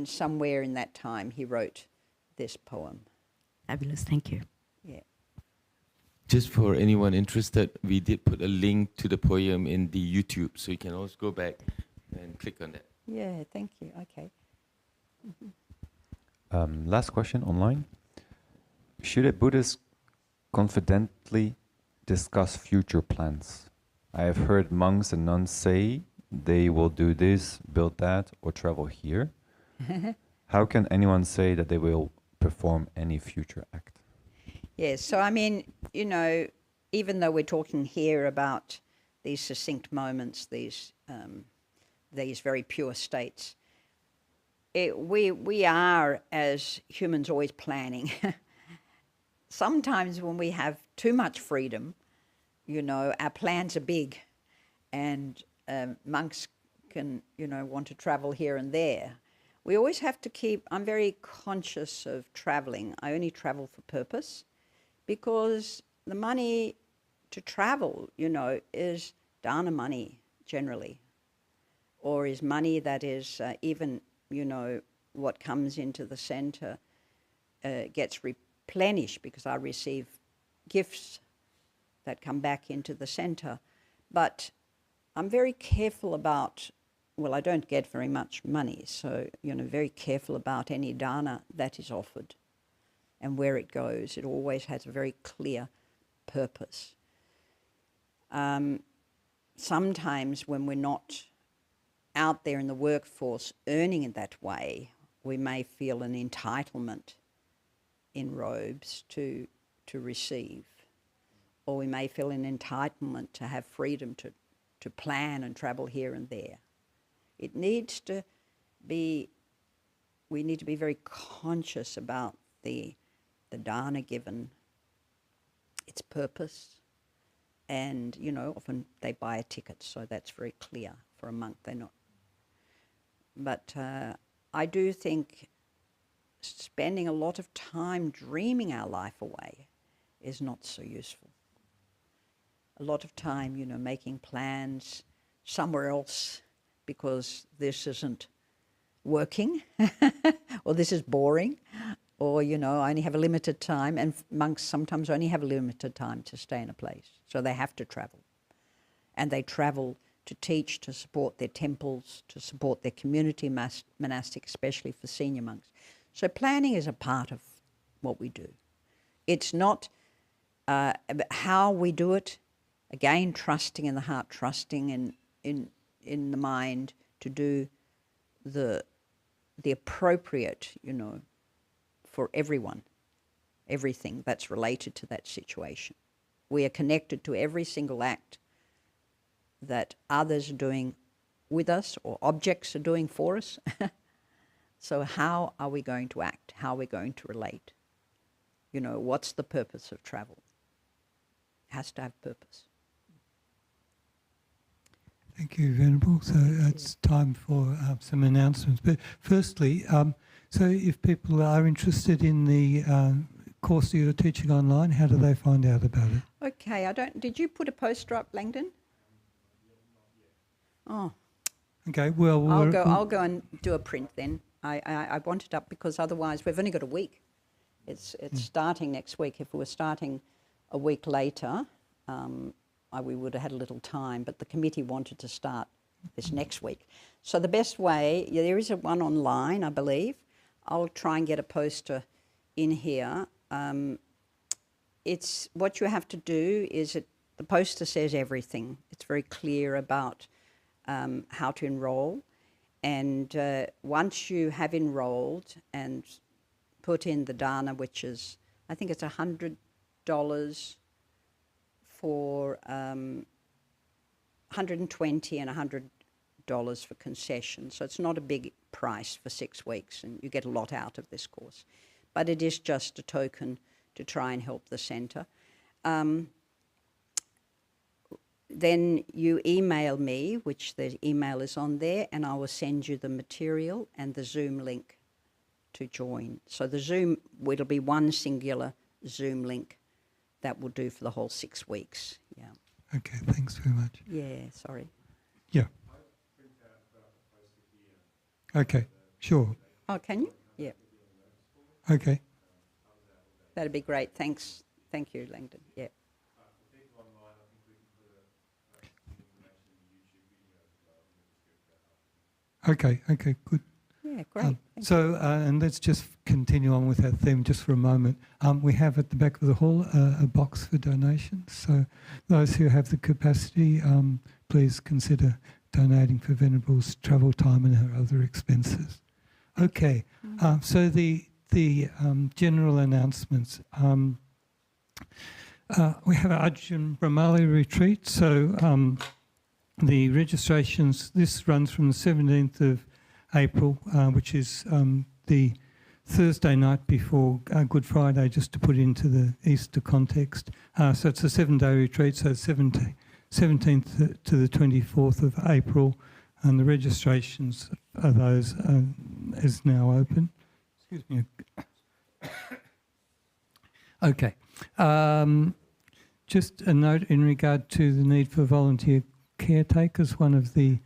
somewhere in that time he wrote this poem. Fabulous, thank you. Yeah. Just for anyone interested, we did put a link to the poem in the YouTube, so you can always go back and click on that. Yeah, thank you. Okay. Last question online. Should a Buddhist confidently discuss future plans? I have heard monks and nuns say they will do this, build that, or travel here. How can anyone say that they will perform any future act? Yes, so I mean, you know, even though we're talking here about these succinct moments, these very pure states, we are, as humans, always planning. Sometimes when we have too much freedom, you know, our plans are big, and monks can, you know, want to travel here and there. We always have to keep, I'm very conscious of traveling. I only travel for purpose, because the money to travel, you know, is dana money generally, or is money that is even, you know, what comes into the center gets replenished, because I receive gifts that come back into the center. But I'm very careful about, well, I don't get very much money, so, you know, very careful about any dana that is offered and where it goes. It always has a very clear purpose. Sometimes when we're not out there in the workforce earning in that way, we may feel an entitlement in robes to receive, or we may feel an entitlement to have freedom to plan and travel here and there. It needs to be, we need to be very conscious about the dana given, its purpose, and, you know, often they buy a ticket, so that's very clear. For a monk, they're not. But I do think spending a lot of time dreaming our life away is not so useful. A lot of time, you know, making plans somewhere else because this isn't working or this is boring, or, you know, I only have a limited time, and monks sometimes only have a limited time to stay in a place, so they have to travel. And they travel to teach, to support their temples, to support their community monastic, especially for senior monks. So planning is a part of what we do. It's not how we do it, again, trusting in the heart, trusting in the mind to do the appropriate, you know, for everyone, everything that's related to that situation. We are connected to every single act that others are doing with us or objects are doing for us. So how are we going to act? How are we going to relate? You know, what's the purpose of travel? It has to have purpose. Thank you, Venerable. So it's time for some announcements. But firstly, so if people are interested in the course that you're teaching online, how do they find out about it? Okay, did you put a poster up, Langdon? Oh. Okay, well, I'll go and do a print then. I want it up because otherwise we've only got a week. It's starting next week. If we were starting a week later, we would have had a little time, but the committee wanted to start this next week. So the best way, there is one online, I believe. I'll try and get a poster in here. It's what you have to do is the poster says everything. It's very clear about how to enroll. And once you have enrolled and put in the dana, which is, I think it's $100 for $120 and $100 for concession. So it's not a big price for 6 weeks, and you get a lot out of this course. But it is just a token to try and help the centre. Then you email me, which the email is on there, and I will send you the material and the Zoom link to join. So the Zoom, it'll be one singular Zoom link that will do for the whole 6 weeks. Yeah. Okay, thanks very much. Yeah, sorry. Yeah. Okay, sure. Oh, can you? Yeah. Okay. That'd be great. Thanks. Thank you, Langdon. Yeah. Okay, good. Yeah, great. And let's just continue on with that theme just for a moment. We have at the back of the hall a box for donations. So those who have the capacity, please consider donating for Venerable's travel time and her other expenses. Okay, so the general announcements. We have our Ajahn Brahmali retreat. So the registrations, this runs from the 17th of April, which is the Thursday night before Good Friday, just to put into the Easter context. So it's a 7-day retreat, so 17th to the 24th of April, and the registrations of those is now open. Excuse me. Okay. Just a note in regard to the need for volunteer caretakers. One of the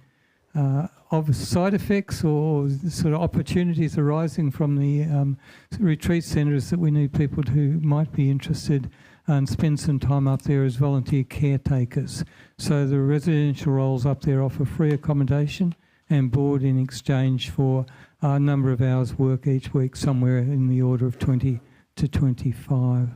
obvious side effects or sort of opportunities arising from the retreat centres that we need people who might be interested and spend some time up there as volunteer caretakers. So the residential roles up there offer free accommodation and board in exchange for a number of hours work each week, somewhere in the order of 20 to 25.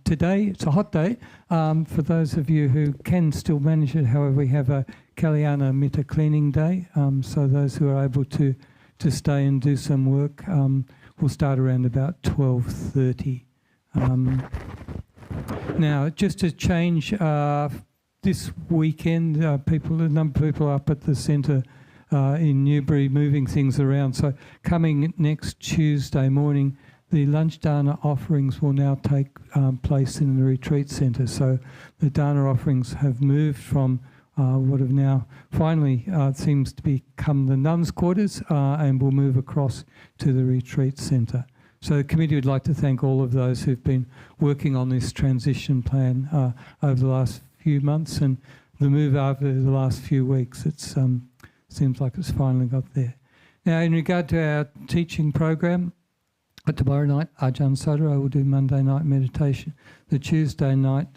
Today, it's a hot day. For those of you who can still manage it, however, we have a Kalyana Mitta cleaning day. So those who are able to stay and do some work will start around about 12:30. Now, just to change, this weekend, a number of people up at the centre in Newbury moving things around. So coming next Tuesday morning, the lunch dana offerings will now take place in the retreat centre. So the dana offerings have moved from what have now finally seems to become the nuns' quarters and will move across to the retreat centre. So the committee would like to thank all of those who've been working on this transition plan over the last few months and the move over the last few weeks. It seems like it's finally got there. Now, in regard to our teaching program, tomorrow night, Ajahn Sadhara will do Monday night meditation. The Tuesday night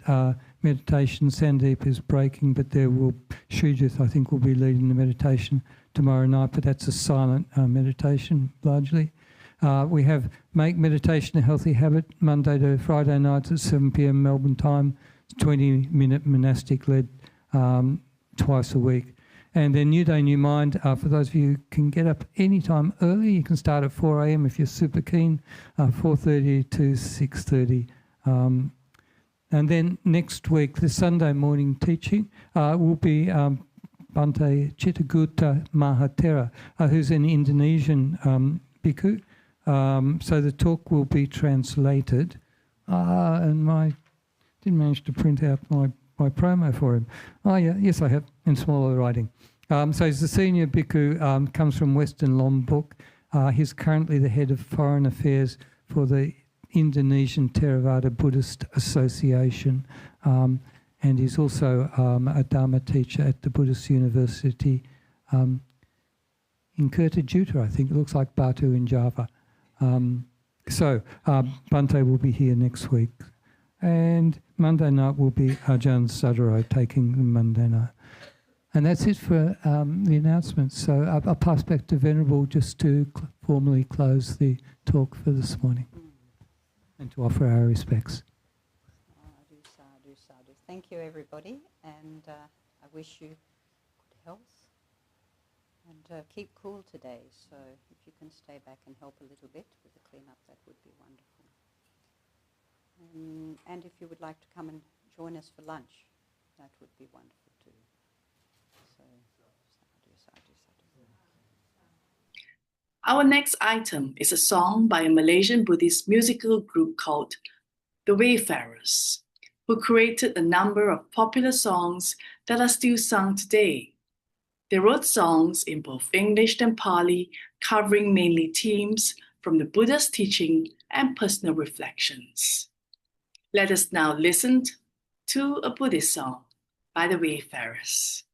meditation, Sandeep is breaking, but Srijit, I think, will be leading the meditation tomorrow night, but that's a silent meditation, largely. We have Make Meditation a Healthy Habit, Monday to Friday nights at 7 p.m. Melbourne time, 20-minute monastic-led twice a week. And then New Day, New Mind, for those of you who can get up any time early, you can start at 4 a.m. if you're super keen, 4:30 to 6:30. And then next week, the Sunday morning teaching will be Bante Chittagutta Mahathera, who's an Indonesian bhikkhu. So the talk will be translated. And I didn't manage to print out my promo for him. Oh, yeah, yes, I have, in smaller writing. So he's a senior bhikkhu, comes from Western Lombok. He's currently the head of foreign affairs for the Indonesian Theravada Buddhist Association. And he's also a Dharma teacher at the Buddhist University in Kertajutta, I think. It looks like Batu in Java. So Bante will be here next week. And Monday night will be Ajahn Sadhara taking the Monday night. And that's it for the announcements. So I'll pass back to Venerable just to formally close the talk for this morning and to offer our respects. Sadhu, sadhu. Thank you, everybody, and I wish you good health and keep cool today. So if you can stay back and help a little bit with the clean-up, that would be wonderful. And if you would like to come and join us for lunch, that would be wonderful too. So, sadhu, Our next item is a song by a Malaysian Buddhist musical group called The Wayfarers, who created a number of popular songs that are still sung today. They wrote songs in both English and Pali, covering mainly themes from the Buddha's teaching and personal reflections. Let us now listen to a Buddhist song by the Wayfarers.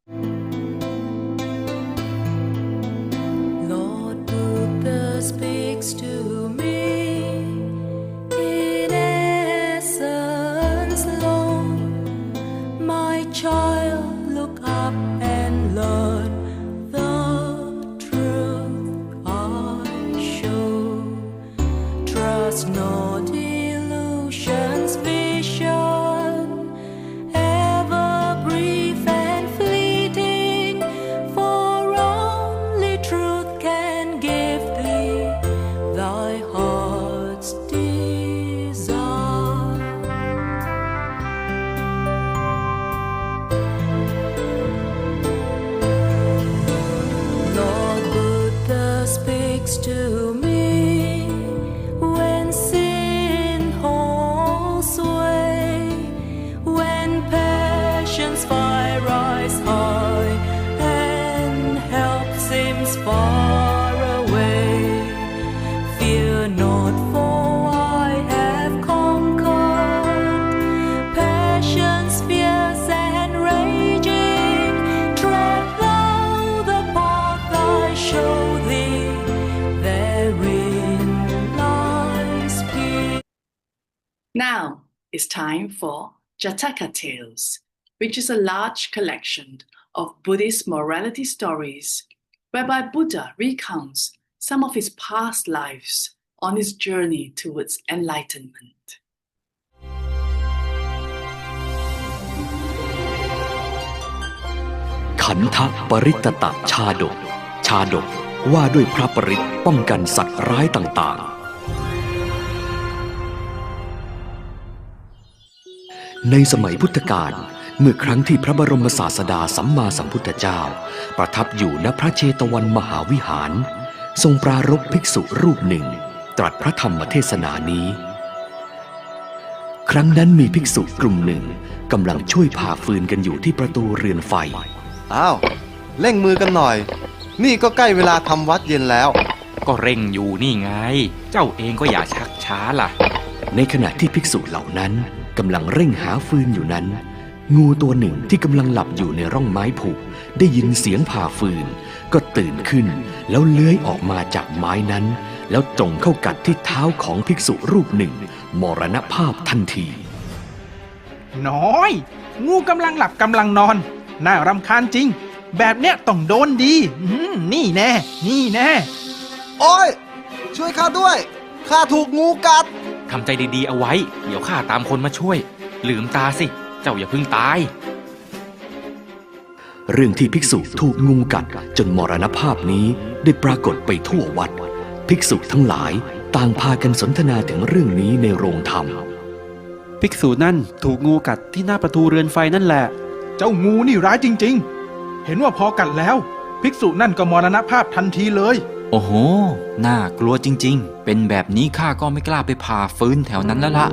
Lord Buddha speaks to me in essence, Lord. My child, look up and learn the truth I show. Trust not illusions, vision, ever brief and fleeting, for only truth can give thee thy heart's desire. Lord Buddha speaks to me when sin holds sway, when passion's fire rise high and help seems far away. Fear not, for I have conquered passions fierce and raging. Tread thou the path I show thee, therein lies peace. Now it's time for Jataka Tales, which is a large collection of Buddhist morality stories whereby Buddha recounts some of his past lives on his journey towards enlightenment. ขันธปริตตชาดก ชาดกว่าด้วยพระปริตป้องกันสัตว์ร้ายต่างๆ ในสมัยพุทธกาลเมื่อครั้งที่พระบรมศาสดาสัมมาสัมพุทธเจ้าประทับอยู่ณพระเชตวันมหาวิหารทรงปรารภภิกษุรูปหนึ่งตรัสพระธรรมเทศนานี้ ครั้งนั้นมีภิกษุกลุ่มหนึ่งกำลังช่วยผ่าฟืนกันอยู่ที่ประตูเรือนไฟ อ้าวเร่งมือกันหน่อยนี่ก็ใกล้เวลาทำวัดเย็นแล้ว ก็เร่งอยู่นี่ไงเจ้าเองก็อย่าชักช้าล่ะ ในขณะที่ภิกษุเหล่านั้นกำลังเร่งหาฟืนอยู่นั้น งูตัวหนึ่งที่กำลังหลับอยู่ในร่องไม้ผุได้ยินเสียงผ่าฟืนก็ตื่นขึ้นแล้วเลื้อยออกมาจากไม้นั้นแล้วตรงเข้ากัดที่เท้าของภิกษุรูปหนึ่งมรณภาพทันที น้อย งูกำลังหลับกำลังนอนน่ารำคาญจริง แบบเนี้ยต้องโดนดีนี่แน่นี่แน่ โอ้ยช่วยข้าด้วยข้าถูกงูกัด ทำใจดีๆเอาไว้เดี๋ยวข้าตามคนมาช่วยลืมตาสิเจ้าอย่าเพิ่งตาย เรื่องที่ภิกษุถูกงูกัดจนมรณภาพนี้ได้ปรากฏไปทั่ววัดภิกษุทั้งหลายต่างพากันสนทนาถึงเรื่องนี้ในโรงธรรม ภิกษุนั่นถูกงูกัดที่หน้าประตูเรือนไฟนั่นแหละ เจ้างูนี่ร้ายจริงๆเห็นว่าพอกัดแล้วภิกษุนั่นก็มรณภาพทันทีเลย โอ้โหน่ากลัวจริงๆเป็นแบบนี้ข้าก็ไม่กล้าไปผ่าฟืนแถวนั้นแล้วละ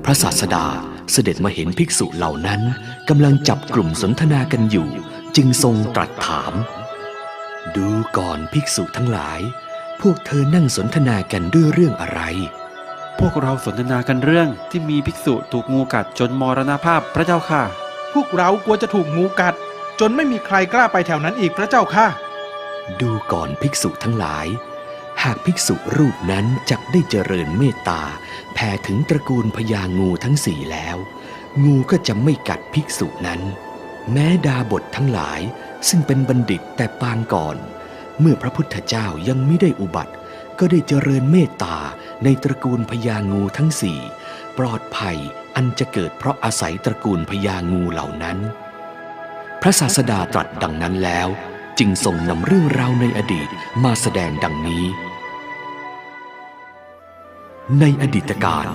พระศาสดาเสด็จมาเห็นภิกษุเหล่านั้นกำลังจับกลุ่มสนทนากันอยู่จึงทรงตรัสถาม ดูก่อนภิกษุทั้งหลายพวกเธอนั่งสนทนากันด้วยเรื่องอะไร พวกเราสนทนากันเรื่องที่มีภิกษุถูกงูกัดจนมรณภาพพระเจ้าค่ะ พวกเรากลัวจะถูกงูกัดจนไม่มีใครกล้าไปแถวนั้นอีกพระเจ้าค่ะ ดูก่อนภิกษุทั้งหลายหากภิกษุรูปนั้นจักได้เจริญเมตตาแผ่ถึงตระกูลพญางูทั้งสี่แล้วงูก็จะไม่กัดภิกษุนั้น แม้ดาบททั้งหลายซึ่งเป็นบัณฑิตแต่ปางก่อนเมื่อพระพุทธเจ้ายังไม่ได้อุบัติก็ได้เจริญเมตตาในตระกูลพญางูทั้งสี่ปลอดภัยอันจะเกิดเพราะอาศัยตระกูลพญางูเหล่านั้นพระศาสดาตรัสดังนั้นแล้วจึงทรงนำเรื่องราวในอดีตมาแสดงดังนี้ในอดีตการ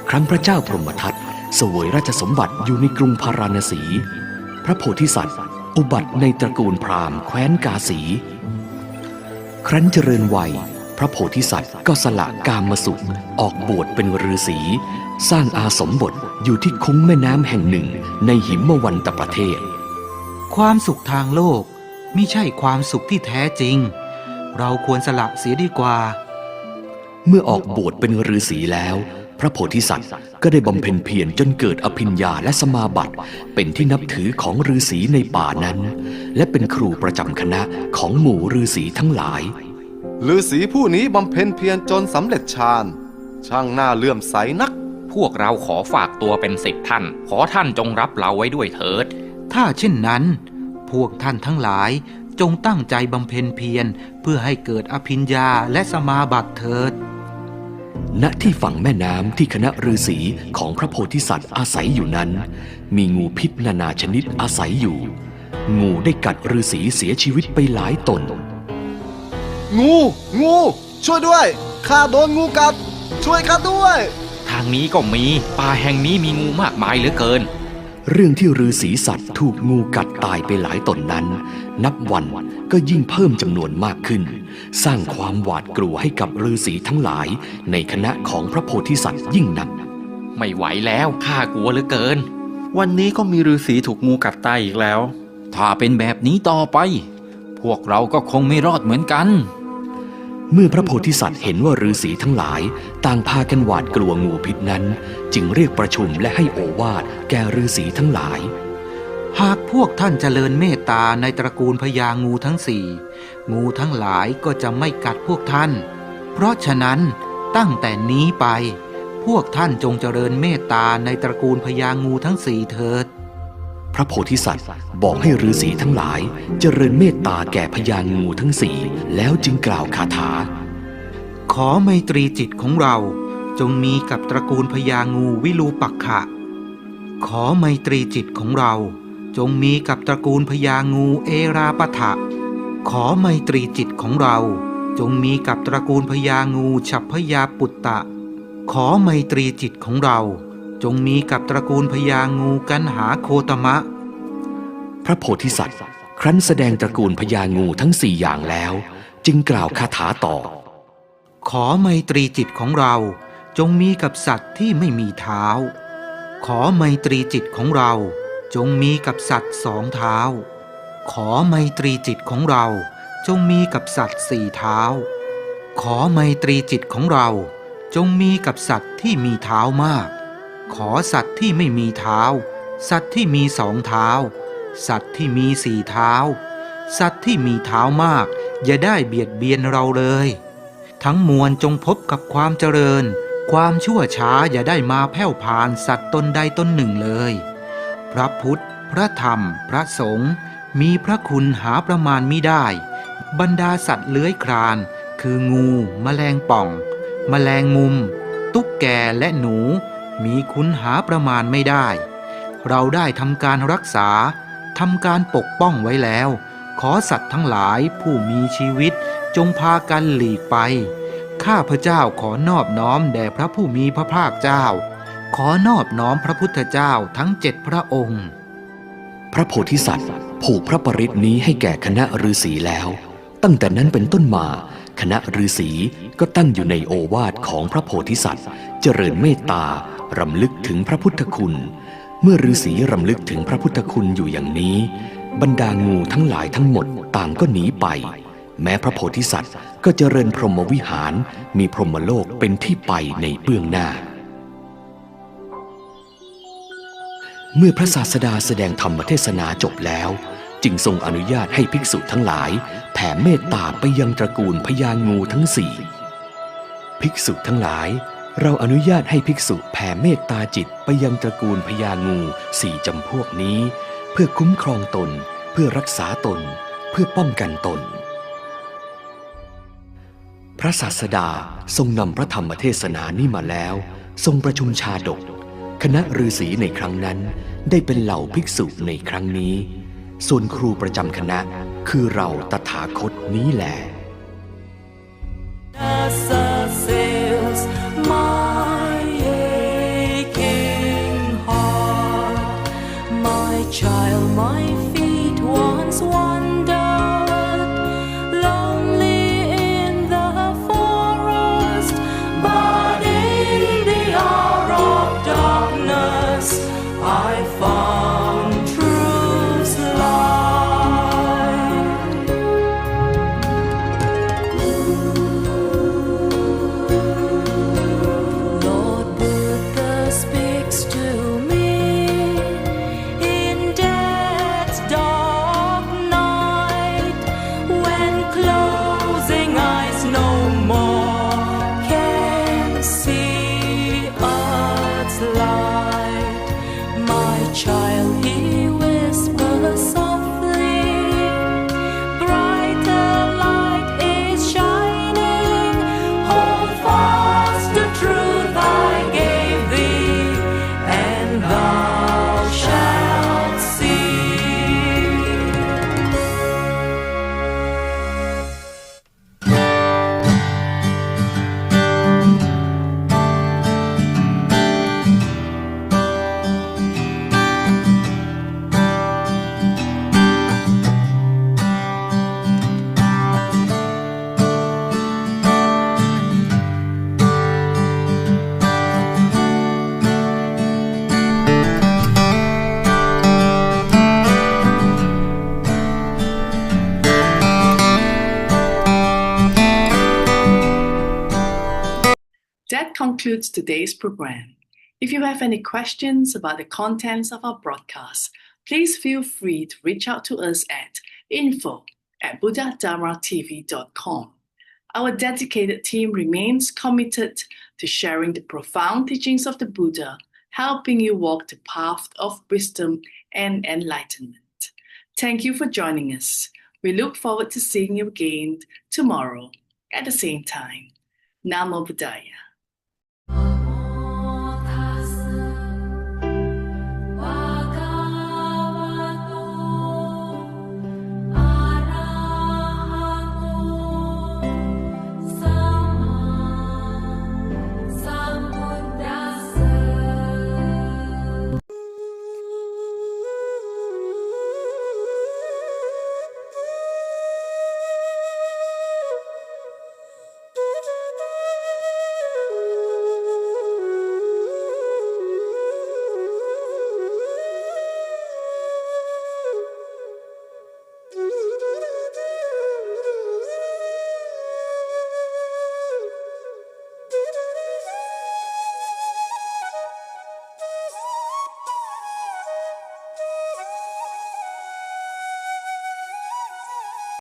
ครั้งพระเจ้าพรหมทัตเสวยราชสมบัติอยู่ในกรุงพาราณสีพระโพธิสัตว์ อุบัติในตระกูลพราหมณ์แคว้นกาสีครั้นเจริญวัยพระโพธิสัตว์ก็สละกามสุขออกบวชเป็นฤาษีสร้างอาสมบทอยู่ที่คุ้งแม่น้ำแห่งหนึ่งในหิมวันตประเทศความสุขทางโลกมิใช่ความสุขที่แท้จริงเราควรสละเสียดีกว่าเมื่อออกบวชเป็นฤาษีแล้วพระโพธิสัตว์ก็ได้บำเพ็ญเพียรจนเกิดอภิญญาและสมาบัติเป็นที่นับถือของฤาษีในป่านั้นและเป็นครูประจำคณะของหมู่ฤาษีทั้งหลายฤาษีผู้นี้บำเพ็ญเพียรจนสำเร็จฌานช่างน่าเลื่อมใสนักพวกเราขอฝากตัวเป็นศิษย์ท่านขอท่านจงรับเราไว้ด้วยเถิดถ้าเช่นนั้นพวกท่านทั้งหลายจงตั้งใจบำเพ็ญเพียรเพื่อให้เกิดอภิญญาและสมาบัติเถิดณที่ฝั่งแม่น้ำที่คณะฤาษีของพระโพธิสัตว์อาศัยอยู่นั้นมีงูพิษนานาชนิดอาศัยอยู่งูได้กัดฤาษีเสียชีวิตไปหลายตนงูช่วยด้วยข้าโดนงูกัดช่วยข้าด้วยทางนี้ก็มีป่าแห่งนี้มีงูมากมายเหลือเกินเรื่องที่ฤาษีสัตว์ถูกงูกัดตายไปหลายตนนั้นนับวันก็ยิ่งเพิ่มจำนวนมากขึ้นสร้างความหวาดกลัวให้กับฤาษีทั้งหลายในคณะของพระโพธิสัตว์ยิ่งนักไม่ไหวแล้วข้ากลัวเหลือเกินวันนี้ก็มีฤาษีถูกงูกัดตายอีกแล้วถ้าเป็นแบบนี้ต่อไปพวกเราก็คงไม่รอดเหมือนกันเมื่อพระโพธิสัตว์เห็นว่าฤาษีทั้งหลายต่างพากันหวาดกลัวงูพิษนั้นจึงเรียกประชุมและให้โอวาทแก่ฤาษีทั้งหลายหากพวกท่านเจริญเมตตาในตระกูลพญางูทั้งสี่งูทั้งหลายก็จะไม่กัดพวกท่านเพราะฉะนั้นตั้งแต่นี้ไปพวกท่านจงเจริญเมตตาในตระกูลพญางูทั้งสี่เถิดพระโพธิสัตว์บอกให้ฤาษีทั้งหลายเจริญเมตตาแก่พญางูทั้งสี่แล้วจึงกล่าวคาถาขอไมตรีจิตของเราจงมีกับตระกูลพญางูวิรูปักขะขอไมตรีจิตของเราจงมีกับตระกูลพญางูเอราปถะขอไมตรีจิตของเราจงมีกับตระกูลพญางูฉัพพยาปุตตะขอไมตรีจิตของเราจงมีกับตระกูลพญางูกันหาโคตมะพระโพธิสัตว์ครั้นแสดงตระกูลพญางูทั้งสี่อย่างแล้วจึงกล่าวคาถาต่อขอไมตรีจิตของเราจงมีกับสัตว์ที่ไม่มีเท้าขอไมตรีจิตของเราจงมีกับสัตว์สองเท้าขอไมตรีจิตของเราจงมีกับสัตว์สี่เท้าขอไมตรีจิตของเราจงมีกับสัตว์ที่มีเท้ามากขอสัตว์ที่ไม่มีเท้าสัตว์ที่มีสองเท้าสัตว์ที่มีสี่เท้าสัตว์ที่มีเท้ามากอย่าได้เบียดเบียนเราเลยทั้งมวลจงพบกับความเจริญความชั่วช้าอย่าได้มาแผ่วพานสัตว์ตนใดตนหนึ่งเลยพระพุทธพระธรรมพระสงฆ์มีพระคุณหาประมาณมิได้บรรดาสัตว์เลื้อยคลานคืองูแมลงป่องแมลงมุมตุ๊กแกและหนูมีคุณหาประมาณไม่ได้เราได้ทำการรักษาทำการปกป้องไว้แล้วขอสัตว์ทั้งหลายผู้มีชีวิตจงพากันหลีกไปข้าพเจ้าขอนอบน้อมแด่พระผู้มีพระภาคเจ้าขอนอบน้อมพระพุทธเจ้าทั้ง7พระองค์พระโพธิสัตว์ผูกพระปริตนี้ให้แก่คณะฤาษีแล้วตั้งแต่นั้นเป็นต้นมาคณะฤาษีก็ตั้งอยู่ในโอวาทของพระโพธิสัตว์เจริญเมตตารำลึกถึงพระพุทธคุณเมื่อฤาษีรำลึกถึงพระพุทธคุณอยู่อย่างนี้บรรดางูทั้งหลายทั้งหมดต่างก็หนีไปแม้พระโพธิสัตว์ก็เจริญพรหมวิหารมีพรหมโลกเป็นที่ไปในเบื้องหน้าเมื่อพระศาสดาแสดงธรรมเทศนาจบแล้วจึงทรงอนุญาตให้ภิกษุทั้งหลายแผ่เมตตาไปยังตระกูลพญางูทั้งสี่ภิกษุทั้งหลายเราอนุญาตให้ภิกษุแผ่เมตตาจิตไปยังตระกูลพญางูสี่จำพวกนี้เพื่อคุ้มครองตนเพื่อรักษาตนเพื่อป้องกันตนพระศาสดาทรงนำพระธรรมเทศนานี้มาแล้วทรงประชุมชาดกคณะฤาษีในครั้งนั้นได้เป็นเหล่าภิกษุในครั้งนี้ส่วนครูประจำคณะคือเราตถาคตนี้แหละ Child, my feet walk concludes today's program. If you have any questions about the contents of our broadcast, please feel free to reach out to us at info@buddhadharmatv.com. Our dedicated team remains committed to sharing the profound teachings of the Buddha, helping you walk the path of wisdom and enlightenment. Thank you for joining us. We look forward to seeing you again tomorrow at the same time. Namo Buddhaya.